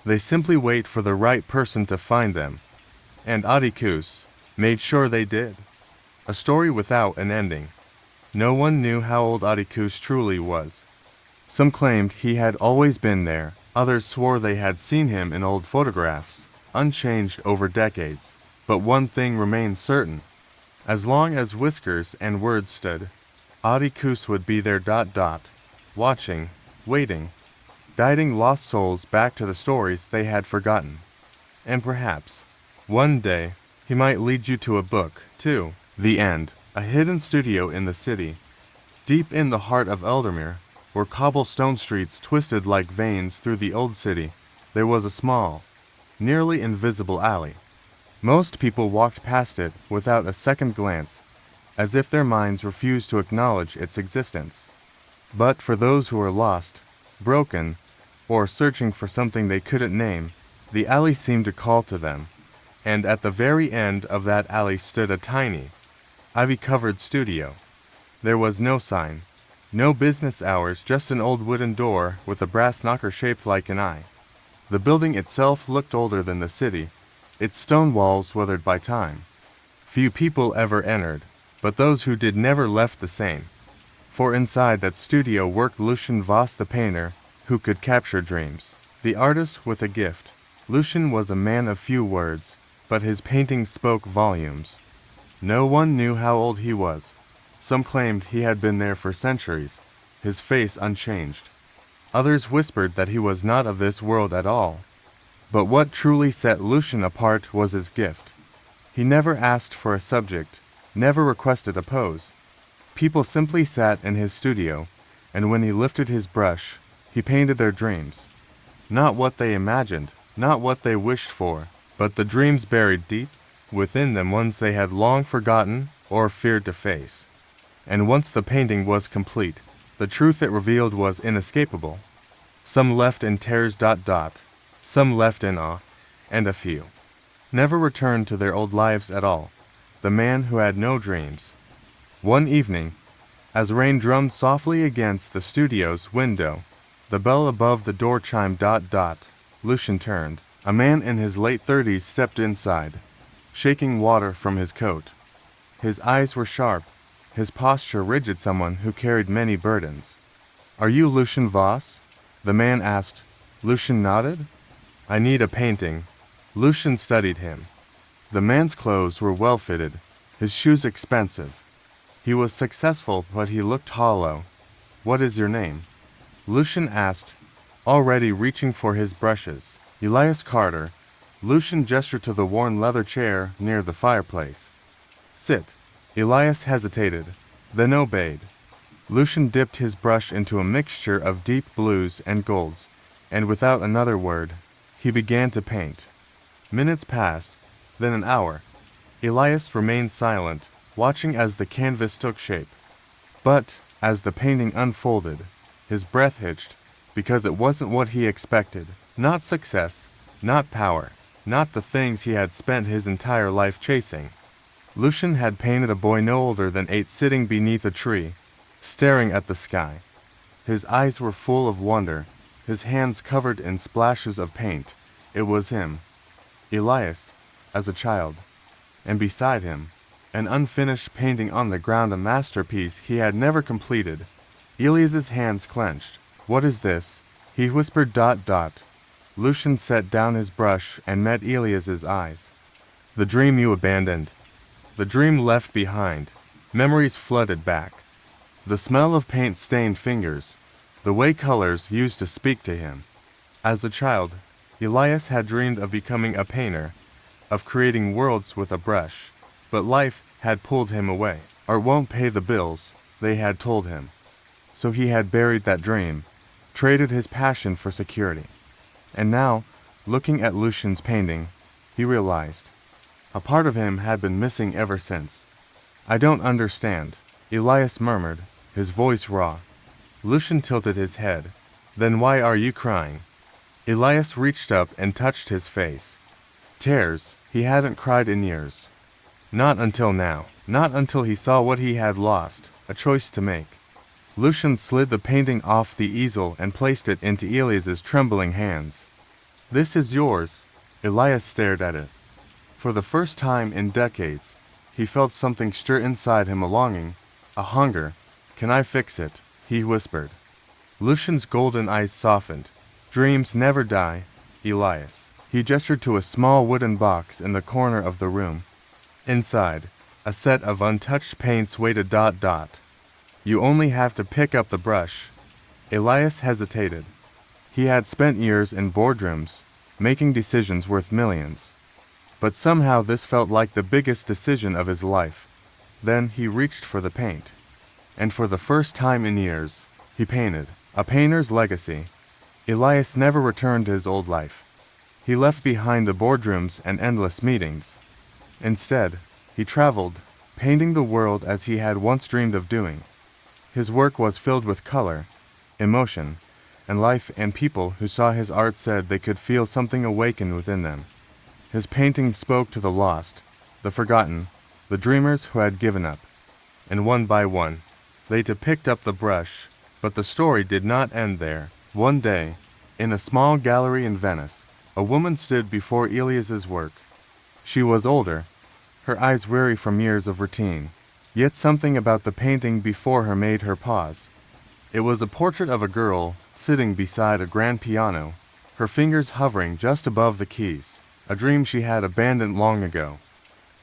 Speaker 1: They simply wait for the right person to find them. And Atticus made sure they did. A story without an ending. No one knew how old Atticus truly was. Some claimed he had always been there, others swore they had seen him in old photographs, unchanged over decades. But one thing remained certain. As long as Whiskers and Words stood, Atticus would be there ... watching, waiting, guiding lost souls back to the stories they had forgotten. And perhaps, one day, he might lead you to a book, too. The End. A hidden studio in the city. Deep in the heart of Eldermere, where cobblestone streets twisted like veins through the old city, there was a small, nearly invisible alley. Most people walked past it without a second glance, as if their minds refused to acknowledge its existence. But for those who were lost, broken, or searching for something they couldn't name, the alley seemed to call to them. And at the very end of that alley stood a tiny, ivy-covered studio. There was no sign, no business hours, just an old wooden door with a brass knocker shaped like an eye. The building itself looked older than the city, its stone walls weathered by time. Few people ever entered, but those who did never left the same. For inside that studio worked Lucien Voss the painter, who could capture dreams. The artist with a gift. Lucien was a man of few words, but his paintings spoke volumes. No one knew how old he was. Some claimed he had been there for centuries, his face unchanged. Others whispered that he was not of this world at all. But what truly set Lucien apart was his gift. He never asked for a subject, never requested a pose. People simply sat in his studio, and when he lifted his brush, he painted their dreams. Not what they imagined, not what they wished for, but the dreams buried deep within them, ones they had long forgotten or feared to face. And once the painting was complete, the truth it revealed was inescapable. Some left in tears ... some left in awe, and a few never returned to their old lives at all. The man who had no dreams. One evening, as rain drummed softly against the studio's window, the bell above the door chimed ... Lucien turned. A man in his late 30s stepped inside, shaking water from his coat. His eyes were sharp, his posture rigid, someone who carried many burdens. "Are you Lucien Voss?" the man asked. Lucien nodded. "I need a painting." Lucien studied him. The man's clothes were well-fitted, his shoes expensive. He was successful, but he looked hollow. "What is your name?" Lucien asked, already reaching for his brushes. "Elias Carter." Lucien gestured to the worn leather chair near the fireplace. "Sit." Elias hesitated, then obeyed. Lucien dipped his brush into a mixture of deep blues and golds, and without another word, he began to paint. Minutes passed, then an hour. Elias remained silent, watching as the canvas took shape. But, as the painting unfolded, his breath hitched, because it wasn't what he expected. Not success, not power, not the things he had spent his entire life chasing. Lucien had painted a boy no older than 8 sitting beneath a tree, staring at the sky. His eyes were full of wonder, his hands covered in splashes of paint. It was him, Elias, as a child. And beside him, an unfinished painting on the ground, a masterpiece he had never completed. Elias's hands clenched. "What is this?" he whispered ... Lucien set down his brush and met Elias's eyes. "The dream you abandoned. The dream left behind. Memories flooded back. The smell of paint-stained fingers, the way colors used to speak to him. As a child, Elias had dreamed of becoming a painter, of creating worlds with a brush, but life had pulled him away. Art won't pay the bills, they had told him. So he had buried that dream, traded his passion for security. And now, looking at Lucian's painting, he realized a part of him had been missing ever since. I don't understand, Elias murmured, his voice raw. Lucian tilted his head. Then why are you crying? Elias reached up and touched his face. Tears, he hadn't cried in years. Not until now, not until he saw what he had lost, a choice to make. Lucian slid the painting off the easel and placed it into Elias's trembling hands. This is yours. Elias stared at it. For the first time in decades, he felt something stir inside him, a longing, a hunger. Can I fix it? He whispered. Lucian's golden eyes softened. Dreams never die, Elias. He gestured to a small wooden box in the corner of the room. Inside, a set of untouched paints waited. You only have to pick up the brush. Elias hesitated. He had spent years in boardrooms, making decisions worth millions. But somehow this felt like the biggest decision of his life. Then he reached for the paint. And for the first time in years, he painted. A painter's legacy. Elias never returned to his old life. He left behind the boardrooms and endless meetings. Instead, he traveled, painting the world as he had once dreamed of doing. His work was filled with color, emotion, and life, and people who saw his art said they could feel something awaken within them. His paintings spoke to the lost, the forgotten, the dreamers who had given up. And one by one, they too picked up the brush, but the story did not end there. One day, in a small gallery in Venice, a woman stood before Elias's work. She was older, her eyes weary from years of routine, yet something about the painting before her made her pause. It was a portrait of a girl sitting beside a grand piano, her fingers hovering just above the keys, a dream she had abandoned long ago.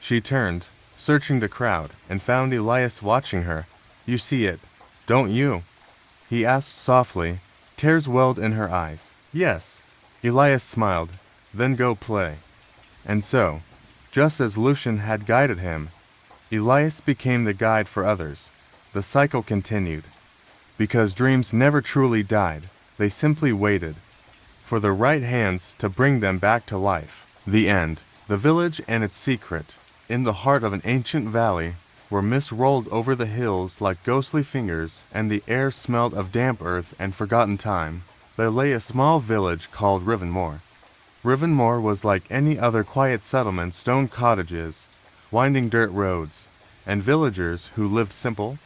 Speaker 1: She turned, searching the crowd, and found Elias watching her. You see it, don't you? He asked softly. Tears welled in her eyes. Yes. Elias smiled. Then go play. And so, just as Lucian had guided him, Elias became the guide for others. The cycle continued. Because dreams never truly died, they simply waited for the right hands to bring them back to life. The end. The village and its secret. In the heart of an ancient valley, where mist rolled over the hills like ghostly fingers and the air smelled of damp earth and forgotten time, there lay a small village called Rivenmore. Rivenmore was like any other quiet settlement, stone cottages, winding dirt roads, and villagers who lived simple,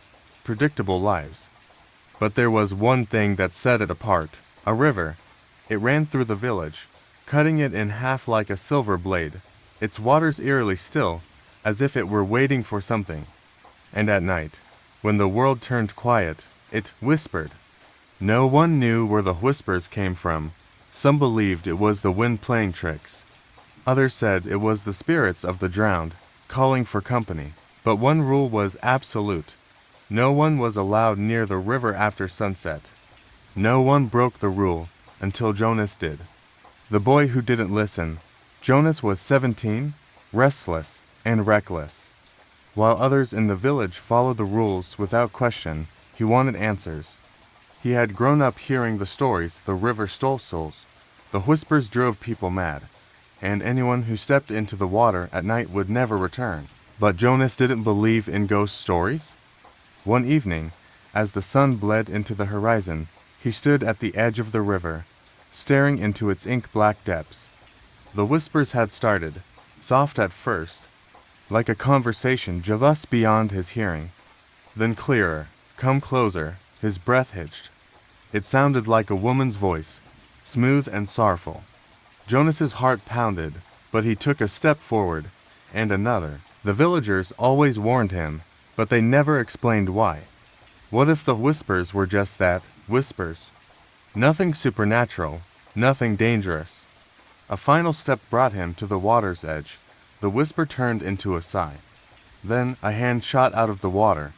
Speaker 1: predictable lives. But there was one thing that set it apart, a river. It ran through the village, cutting it in half like a silver blade, its waters eerily still, as if it were waiting for something. And at night, when the world turned quiet, it whispered. No one knew where the whispers came from. Some believed it was the wind playing tricks. Others said it was the spirits of the drowned, calling for company. But one rule was absolute. No one was allowed near the river after sunset. No one broke the rule until Jonas did. The boy who didn't listen. Jonas was 17, restless, and reckless. While others in the village followed the rules without question, he wanted answers. He had grown up hearing the stories the river stole souls. The whispers drove people mad, and anyone who stepped into the water at night would never return. But Jonas didn't believe in ghost stories. One evening, as the sun bled into the horizon, he stood at the edge of the river, staring into its ink-black depths. The whispers had started, soft at first, like a conversation just beyond his hearing. Then clearer, come closer, his breath hitched. It sounded like a woman's voice, smooth and sorrowful. Jonas's heart pounded, but he took a step forward, and another. The villagers always warned him, but they never explained why. What if the whispers were just that, whispers? Nothing supernatural, nothing dangerous. A final step brought him to the water's edge. The whisper turned into a sigh. Then a hand shot out of the water.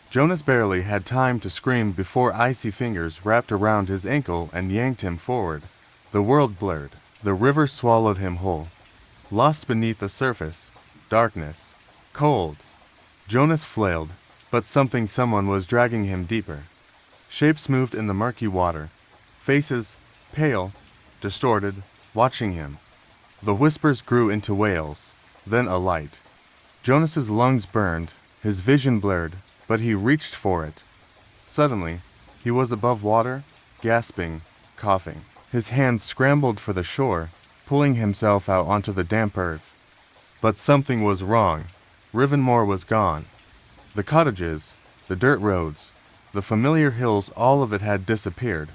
Speaker 1: Jonas barely had time to scream before icy fingers wrapped around his ankle and yanked him forward. The world blurred. The river swallowed him whole. Lost beneath the surface. Darkness. Cold. Jonas flailed, but someone was dragging him deeper. Shapes moved in the murky water. Faces, pale, distorted, watching him. The whispers grew into wails, then a light. Jonas's lungs burned, his vision blurred, but he reached for it. Suddenly, he was above water, gasping, coughing. His hands scrambled for the shore, pulling himself out onto the damp earth. But something was wrong. Rivenmore was gone. The cottages, the dirt roads, the familiar hills, all of it had disappeared.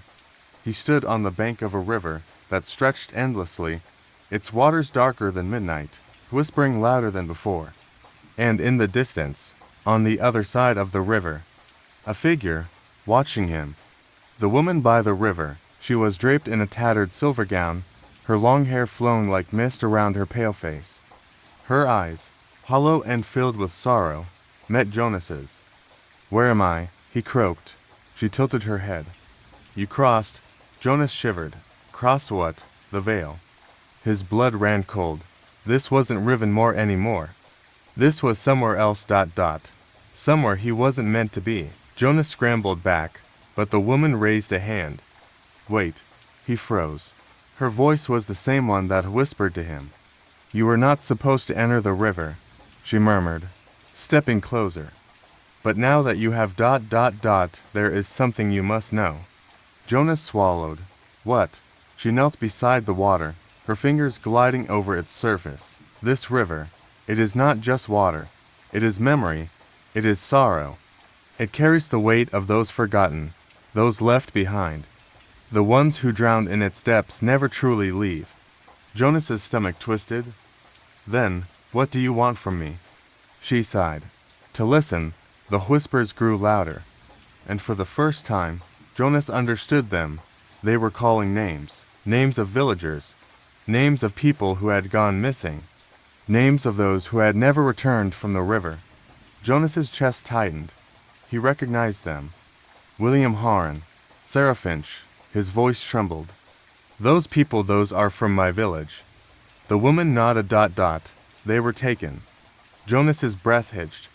Speaker 1: He stood on the bank of a river that stretched endlessly, its waters darker than midnight, whispering louder than before. And in the distance, on the other side of the river, a figure, watching him. The woman by the river. She was draped in a tattered silver gown, her long hair flown like mist around her pale face. Her eyes, hollow and filled with sorrow, met Jonas's. "Where am I?" he croaked. She tilted her head. "You crossed." Jonas shivered. "Crossed what?" "The veil." His blood ran cold. This wasn't Rivenmore anymore. This was somewhere else. Somewhere he wasn't meant to be. Jonas scrambled back, but the woman raised a hand. "Wait." He froze. Her voice was the same one that whispered to him. "You were not supposed to enter the river," she murmured, stepping closer. "But now that you have there is something you must know." Jonas swallowed. "What?" She knelt beside the water, her fingers gliding over its surface. "This river, it is not just water. It is memory. It is sorrow. It carries the weight of those forgotten, those left behind. The ones who drowned in its depths never truly leave." Jonas's stomach twisted. "Then, what do you want from me?" She sighed. To listen, the whispers grew louder. And for the first time, Jonas understood them. They were calling names. Names of villagers. Names of people who had gone missing. Names of those who had never returned from the river. Jonas's chest tightened. He recognized them. William Horan. Sarah Finch. His voice trembled. "Those people, those are from my village." The woman nodded. They were taken. Jonas's breath hitched.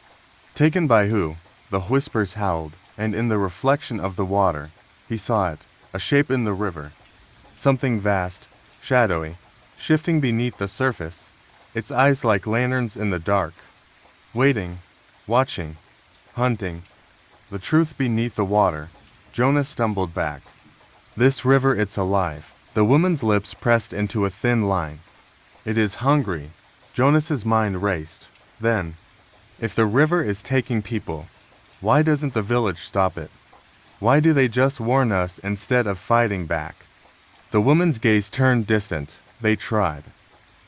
Speaker 1: Taken by who? The whispers howled, and in the reflection of the water, he saw it, a shape in the river. Something vast, shadowy, shifting beneath the surface, its eyes like lanterns in the dark. Waiting, watching, hunting. The truth beneath the water. Jonas stumbled back. "This river, it's alive." The woman's lips pressed into a thin line. "It is hungry." Jonas's mind raced. Then, if the river is taking people, why doesn't the village stop it? Why do they just warn us instead of fighting back? The woman's gaze turned distant. They tried.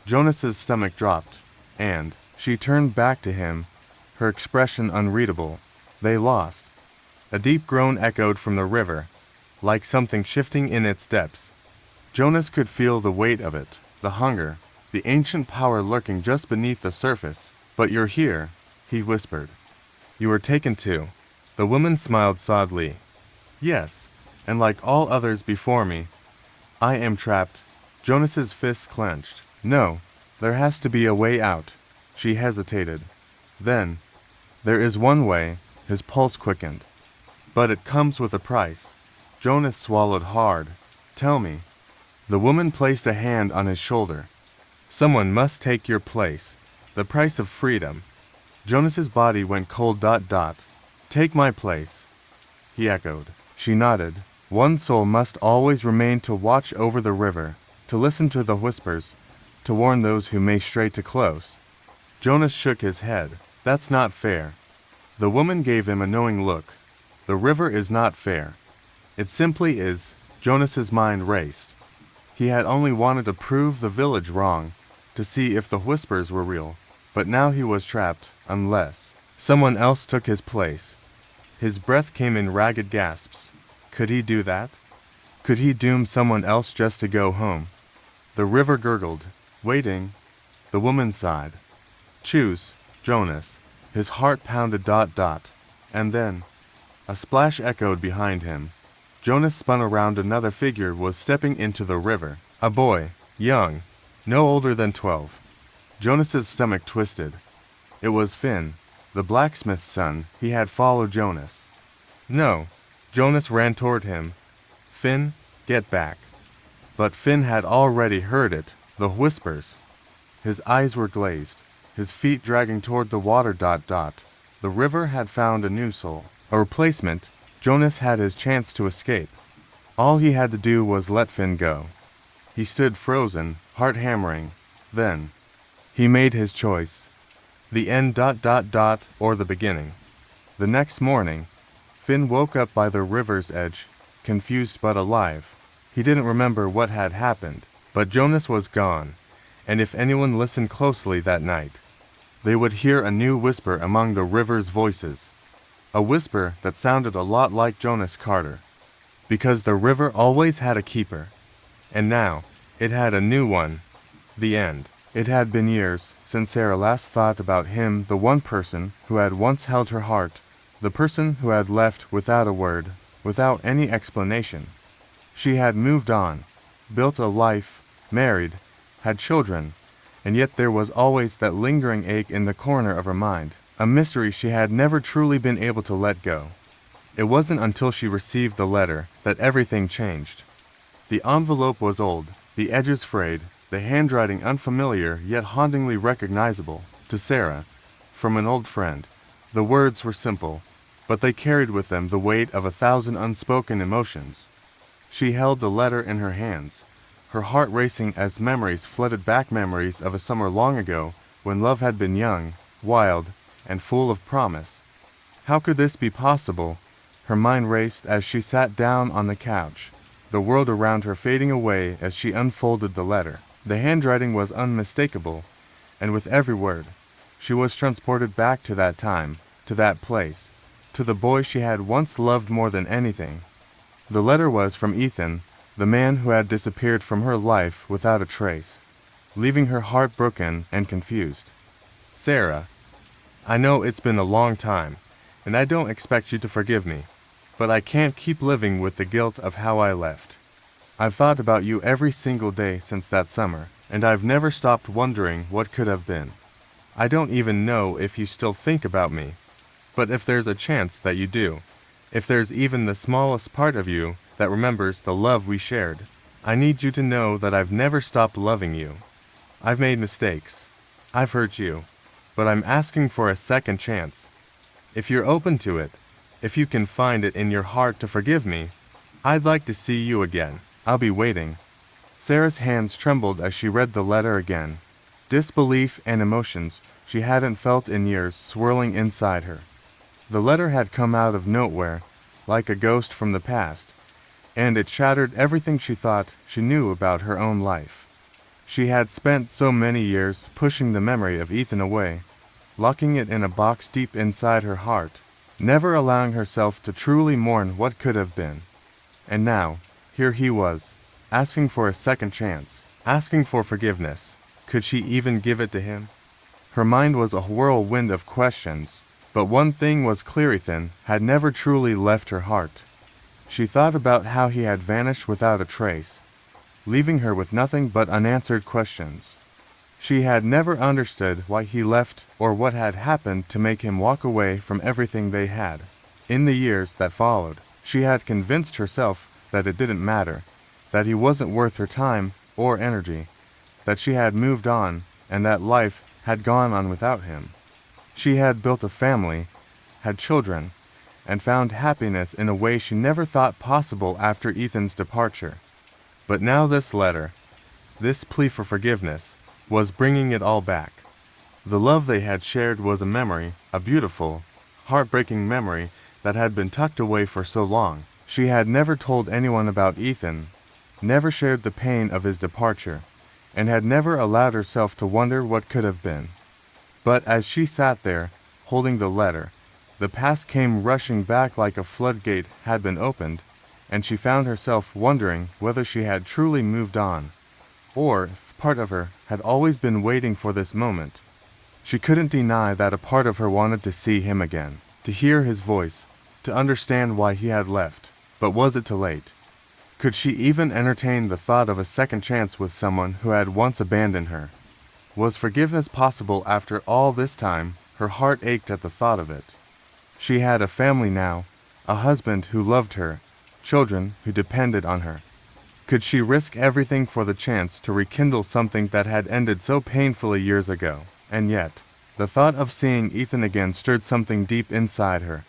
Speaker 1: Jonas's stomach dropped, and she turned back to him, her expression unreadable. They lost. A deep groan echoed from the river, like something shifting in its depths. Jonas could feel the weight of it, the hunger, the ancient power lurking just beneath the surface. "But you're here," he whispered. "You were taken too." The woman smiled sadly. "Yes, and like all others before me, I am trapped." Jonas's fists clenched. "No, there has to be a way out." She hesitated. "Then, there is one way." His pulse quickened. "But it comes with a price." Jonas swallowed hard. "Tell me." The woman placed a hand on his shoulder. "Someone must take your place. The price of freedom." Jonas's body went cold. "Take my place," he echoed. She nodded. "One soul must always remain to watch over the river, to listen to the whispers, to warn those who may stray too close." Jonas shook his head. "That's not fair." The woman gave him a knowing look. "The river is not fair. It simply is." Jonas's mind raced. He had only wanted to prove the village wrong, to see if the whispers were real. But now he was trapped, unless someone else took his place. His breath came in ragged gasps. Could he do that? Could he doom someone else just to go home? The river gurgled. "Waiting." The woman sighed. "Choose, Jonas." His heart pounded ... And then, a splash echoed behind him. Jonas spun around. Another figure was stepping into the river. A boy, young, no older than 12. Jonas's stomach twisted. It was Finn, the blacksmith's son. He had followed Jonas. No. Jonas ran toward him. Finn, get back. But Finn had already heard it, the whispers. His eyes were glazed, his feet dragging toward the water ... The river had found a new soul, a replacement. Jonas had his chance to escape. All he had to do was let Finn go. He stood frozen, heart hammering. Then, he made his choice. The end ... or the beginning. The next morning, Finn woke up by the river's edge, confused but alive. He didn't remember what had happened, but Jonas was gone, and if anyone listened closely that night, they would hear a new whisper among the river's voices. A whisper that sounded a lot like Jonas Carter. Because the river always had a keeper. And now, it had a new one. The end. It had been years since Sarah last thought about him, the one person who had once held her heart, the person who had left without a word, without any explanation. She had moved on, built a life, married, had children, and yet there was always that lingering ache in the corner of her mind, a mystery she had never truly been able to let go. It wasn't until she received the letter that everything changed. The envelope was old, the edges frayed, the handwriting unfamiliar yet hauntingly recognizable to Sarah, from an old friend. The words were simple, but they carried with them the weight of 1,000 unspoken emotions. She held the letter in her hands, her heart racing as memories flooded back, memories of a summer long ago when love had been young, wild, and full of promise. How could this be possible? Her mind raced as she sat down on the couch, the world around her fading away as she unfolded the letter. The handwriting was unmistakable, and with every word, she was transported back to that time, to that place, to the boy she had once loved more than anything. The letter was from Ethan, the man who had disappeared from her life without a trace, leaving her heartbroken and confused. Sarah, I know it's been a long time, and I don't expect you to forgive me, but I can't keep living with the guilt of how I left. I've thought about you every single day since that summer, and I've never stopped wondering what could have been. I don't even know if you still think about me, but if there's a chance that you do, if there's even the smallest part of you that remembers the love we shared, I need you to know that I've never stopped loving you. I've made mistakes. I've hurt you, but I'm asking for a second chance. If you're open to it, if you can find it in your heart to forgive me, I'd like to see you again. I'll be waiting. Sarah's hands trembled as she read the letter again. Disbelief and emotions she hadn't felt in years swirling inside her. The letter had come out of nowhere, like a ghost from the past, and it shattered everything she thought she knew about her own life. She had spent so many years pushing the memory of Ethan away, locking it in a box deep inside her heart, never allowing herself to truly mourn what could have been. And now, here he was, asking for a second chance, asking for forgiveness. Could she even give it to him? Her mind was a whirlwind of questions, but one thing was clear: Ethan had never truly left her heart. She thought about how he had vanished without a trace, leaving her with nothing but unanswered questions. She had never understood why he left or what had happened to make him walk away from everything they had. In the years that followed, she had convinced herself that it didn't matter, that he wasn't worth her time or energy, that she had moved on and that life had gone on without him. She had built a family, had children, and found happiness in a way she never thought possible after Ethan's departure. But now this letter, this plea for forgiveness, was bringing it all back. The love they had shared was a memory, a beautiful, heartbreaking memory that had been tucked away for so long. She had never told anyone about Ethan, never shared the pain of his departure, and had never allowed herself to wonder what could have been. But as she sat there, holding the letter, the past came rushing back like a floodgate had been opened, and she found herself wondering whether she had truly moved on, or if part of her had always been waiting for this moment. She couldn't deny that a part of her wanted to see him again, to hear his voice, to understand why he had left. But was it too late? Could she even entertain the thought of a second chance with someone who had once abandoned her? Was forgiveness possible after all this time? Her heart ached at the thought of it. She had a family now, a husband who loved her, children who depended on her. Could she risk everything for the chance to rekindle something that had ended so painfully years ago? And yet, the thought of seeing Ethan again stirred something deep inside her,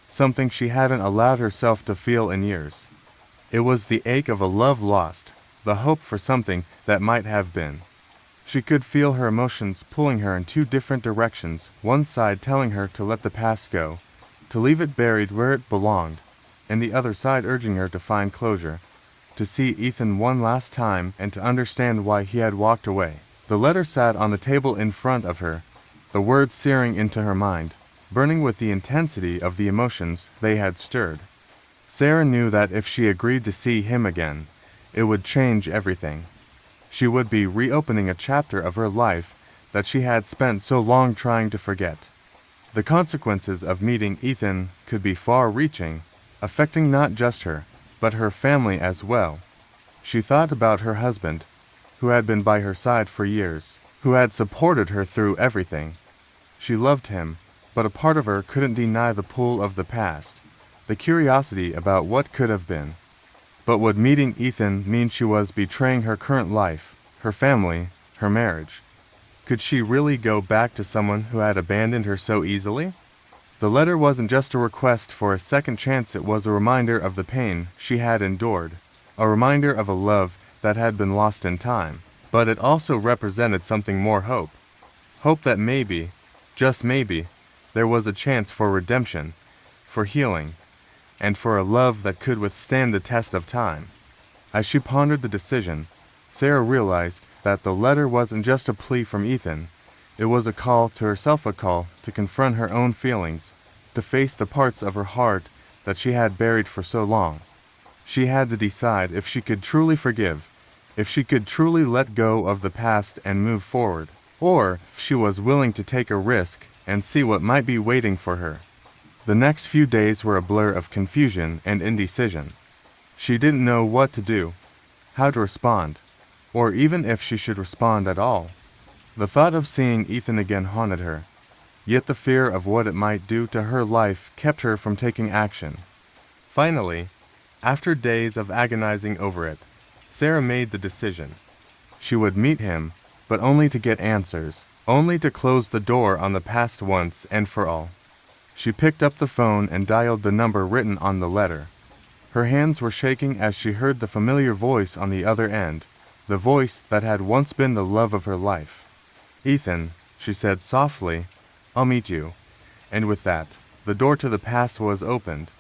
Speaker 1: something she hadn't allowed herself to feel in years. It was the ache of a love lost, the hope for something that might have been. She could feel her emotions pulling her in two different directions, one side telling her to let the past go, to leave it buried where it belonged, and the other side urging her to find closure, to see Ethan one last time and to understand why he had walked away. The letter sat on the table in front of her, the words searing into her mind, burning with the intensity of the emotions they had stirred. Sarah knew that if she agreed to see him again, it would change everything. She would be reopening a chapter of her life that she had spent so long trying to forget. The consequences of meeting Ethan could be far-reaching, affecting not just her, but her family as well. She thought about her husband, who had been by her side for years, who had supported her through everything. She loved him, but a part of her couldn't deny the pull of the past, the curiosity about what could have been. But would meeting Ethan mean she was betraying her current life, her family, her marriage? Could she really go back to someone who had abandoned her so easily? The letter wasn't just a request for a second chance, it was a reminder of the pain she had endured, a reminder of a love that had been lost in time. But it also represented something more: hope. Hope that maybe, just maybe, there was a chance for redemption, for healing, and for a love that could withstand the test of time. As she pondered the decision, Sarah realized that the letter wasn't just a plea from Ethan. It was a call to herself, a call to confront her own feelings, to face the parts of her heart that she had buried for so long. She had to decide if she could truly forgive, if she could truly let go of the past and move forward, or if she was willing to take a risk and see what might be waiting for her. The next few days were a blur of confusion and indecision. She didn't know what to do, how to respond, or even if she should respond at all. The thought of seeing Ethan again haunted her, yet the fear of what it might do to her life kept her from taking action. Finally, after days of agonizing over it, Sarah made the decision. She would meet him, but only to get answers, only to close the door on the past once and for all. She picked up the phone and dialed the number written on the letter. Her hands were shaking as she heard the familiar voice on the other end, the voice that had once been the love of her life. "Ethan," she said softly, "I'll meet you." And with that, the door to the past was opened.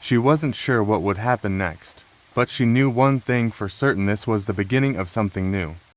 Speaker 1: She wasn't sure what would happen next, but she knew one thing for certain: this was the beginning of something new.